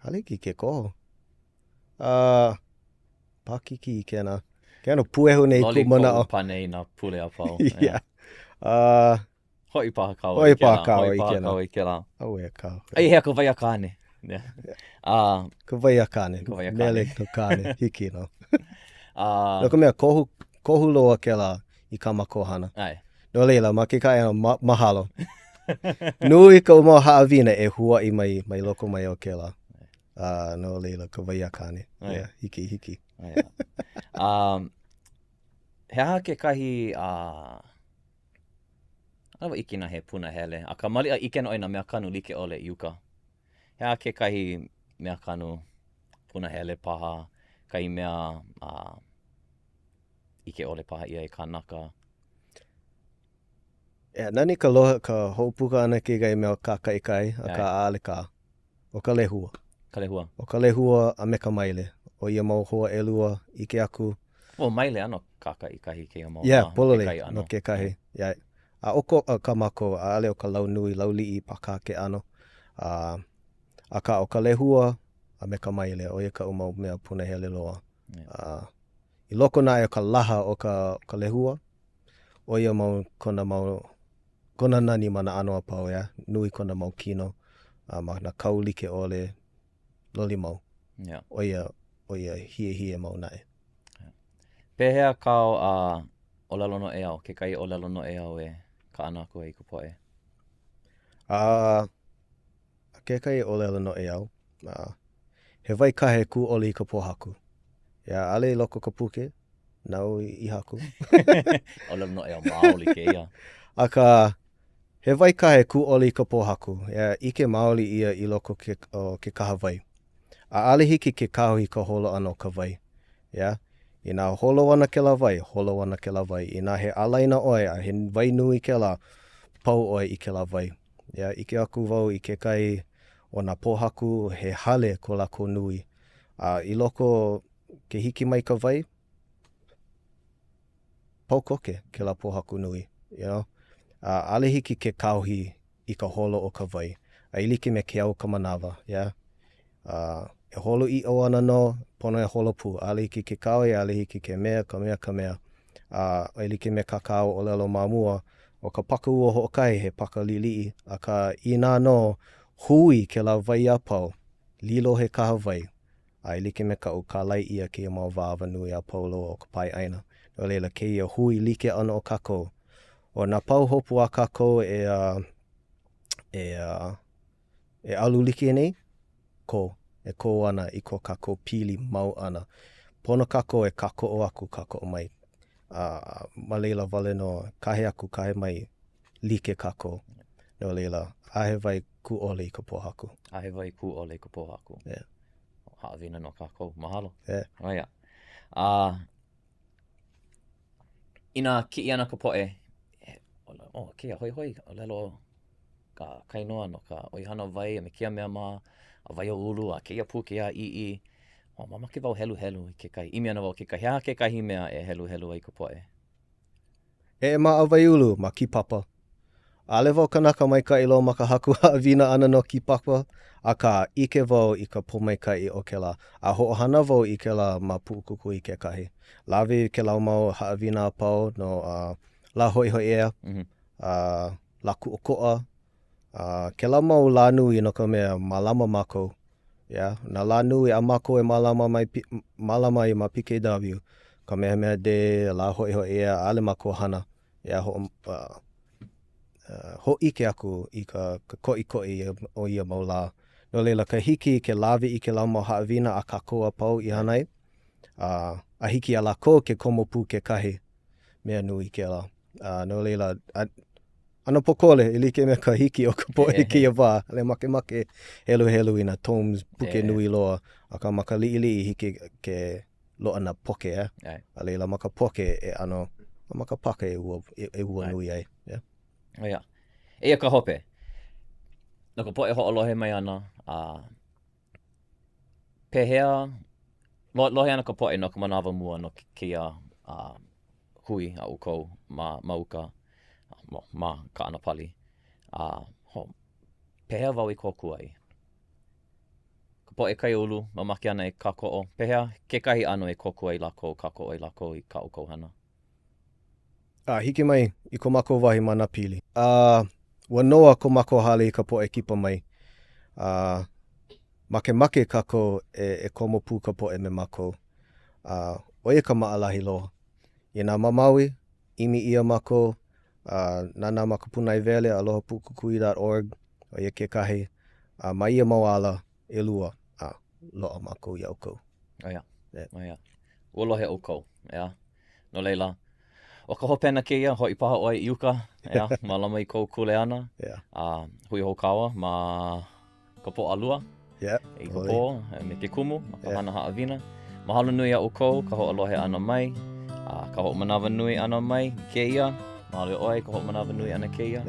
Haliki ke koho. Pakiki I kena. Kena puehu nei ku mana o. Loli ko panei na pule a pau. Yeah. Hoi paha kau Hoi paha kau I kela. Aue kau. Ai hea ka vai a kāne. Ka vai a kāne. Mele ka kāne. Hiki no. No ka mea kohu loa ke la I ka makohana. Ai. No leila, ma ke kai mahalo. Nui ka umau haawina e hua I mai loko mai o ke la. No leila, ka vai a kāne. Yeah, hiki. He aha ke kahi awa ikina he puna hele. A ka mali a ike no ina mea kanu like ole iuka. He aha ke kahi mea kanu puna hele paha. Kai mea ike ole paha ia e kanaka. Nani ka loha ka houpuka ana ke gai mea ka kai a ka aale ka. O ka lehua. Ka lehua. O ka lehua a me ka maile. O ia mau hoa elua ike aku. Well, mai le ano kaka I kahi ke mau. Yeah, polole no ke kahi. Yeah. A oko ka mako, a ale o ka lau nui, lau li'i paka ke ano. A ka o ka lehua, a me ka mai le, o ia ka umau mea punahele loa. I loko na e o ka laha o ka lehua, o ia mau kona nani mana ano a pau, ya. Nui kona mau kino, ma na kau like ole loli mau. Yeah. O ia hie mau nae. Pehea kao o lalono e au, ke kai o lalono e au e ka ana aku e I ka poe. Ke kai o lalono e au, he vai kahe ku oli I ka pohaku. Ya, ale loko ka puke, nau I haku. O lalono e au maoli ke ia. Aka, he vai kahe ku oli ka pohaku. Ya, ike maoli ia I loko ke kaha vai. A ale hiki ke kahui ka holo ano ka vai. Ya, I nā holo ana ke la vai, holo ana ke la vai. I nā he alaina oi, a he vai nui ke la, pau oi I ke la vai. Ya, ike aku vau I ke kai o nā pohaku he hale ko lako nui. I loko ke hiki mai ka vai, pau koke ke la pohaku nui, you know? Ale hiki ke kauhi I ka holo o ka vai. A ilike me ke au ka manawa, yeah? E holo I o ana no, pono e holo pu. Ale hiki ke kaui, ale hiki ke mea, ka mea. A ilike me kakao o lelo mamua, o ka paka ua hoʻokai he paka lili'i. A ka ina no, hui ke la vai a pau, lilo he kaha vai. A ilike me ka o ka lai ia ke mau vāwa nui a pau loa o ka pai aina. No leila ke ia hui like ana o kako. O nā pau hopu a kako e alu like nei, ko. E ko ana I ko kako pili mau ana. Pono kako e kako o aku kako o mai. Ma leila wale no kahe aku kahe mai like kako. No leila, ahe vai ku ole I ka pohaku. Ahe vai ku ole I ka pohaku. Yeah. Haawina no kako, mahalo. Yeah. Oia. Ina ki ana ka poe. Kia hoi, o lelo ka kainoa no ka oihana vai, me kia mea maa, a vai o ulu, a keia pu, keia ii. Mama ke wau helu I ke kai. Imi ana wau ke kai. Hea ke kahi mea e helu ai ka poe. E ma a vai ulu, ma ki papa. Ale wau kanaka mai ka ilo ma ka haku haawina ana no ki papa. A ka ike wau I ka pomaikai o ke la. A hoʻohana wau I ke la ma puʻukuku I ke kahi. Lawe ke lau mau haawina a pau no la hoi ea. La kuʻokoʻa. Ke la mau la nui no ka mea malama mākou. Yeah, na la nui a mākou e malama I ma PKW. Ka mea de la hoi ea ale mākou hana. Yeah, ho ike aku I ka koʻi o ia mau la. No leila ka hiki ke lawe I ke lau mau haawina a kako a pau I hanai. A hiki a la ko ke komo pu ke kahi. Mea nui ke la. No leila, ana pokole, I like me ka hiki o ka poe ki a wā. Le make helu I na tomes puke nui loa. A ka maka li'i hiki ke loa na poke, eh? A leila maka poke e ano, maka paka e ua nui ai. Yeah. Oia. Eia ka hope. No ka poe hoʻolohe mai ana. Pehea, lohe ana ka poe no ka manawa mua no kia hui a ukou ma uka. Ma ka ana pali. Pehea wau I kōkua ai. Ka poe kai ulu, ma make ana e kako'o. Pehea, ke kahi ano e kōkua ai lako, kako'o ai lako I ka ukou hana. Hiki mai I ko mako wahi mana pili. Ua noa ko mako hale I ka poe kipa mai. Make kako e komo pu ka poe me mako. Oia ka maalahi loa. I nā mamaui, imi ia mako, nana maka punai vele, aloha pukukui.org, o ia ke kahi, ma ia mawala, e lua, loa mako I aukou. Oia, oia. Ua lohe aukou, ea. No leila, o ka hopena ke ia, hoi paha oi iuka, ea, malama I kou kule ana. Hui hokawa, ma ka po alua. I ka po, me ke kumu, ma ka hana haawina. Mahalo nui a aukou, ka ho alohe ana mai. Ka ho manawa nui ana mai, ke ia. Mahalo oi, ka ho manawa nui ana ke ia.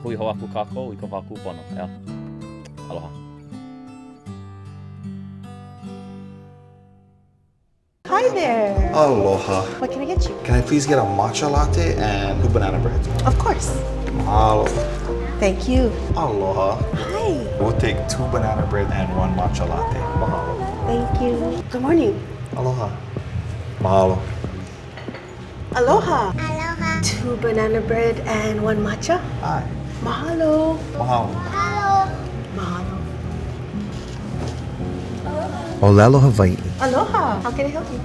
Hui ho aku kako, I ka wāku pono, ea. Aloha. Hi Hi there. Aloha. What can I get you? Can I please get a matcha latte and 2 banana bread? Of course. Mahalo. Thank you. Aloha. Hi. We'll take 2 banana bread and 1 matcha latte. Mahalo. Thank you. Good morning. Aloha. Mahalo. Aloha. Aloha. 2 banana bread and 1 matcha. Hi. Mahalo. Mahalo. Mahalo. Olelo Hawaii. Aloha. How can I help you?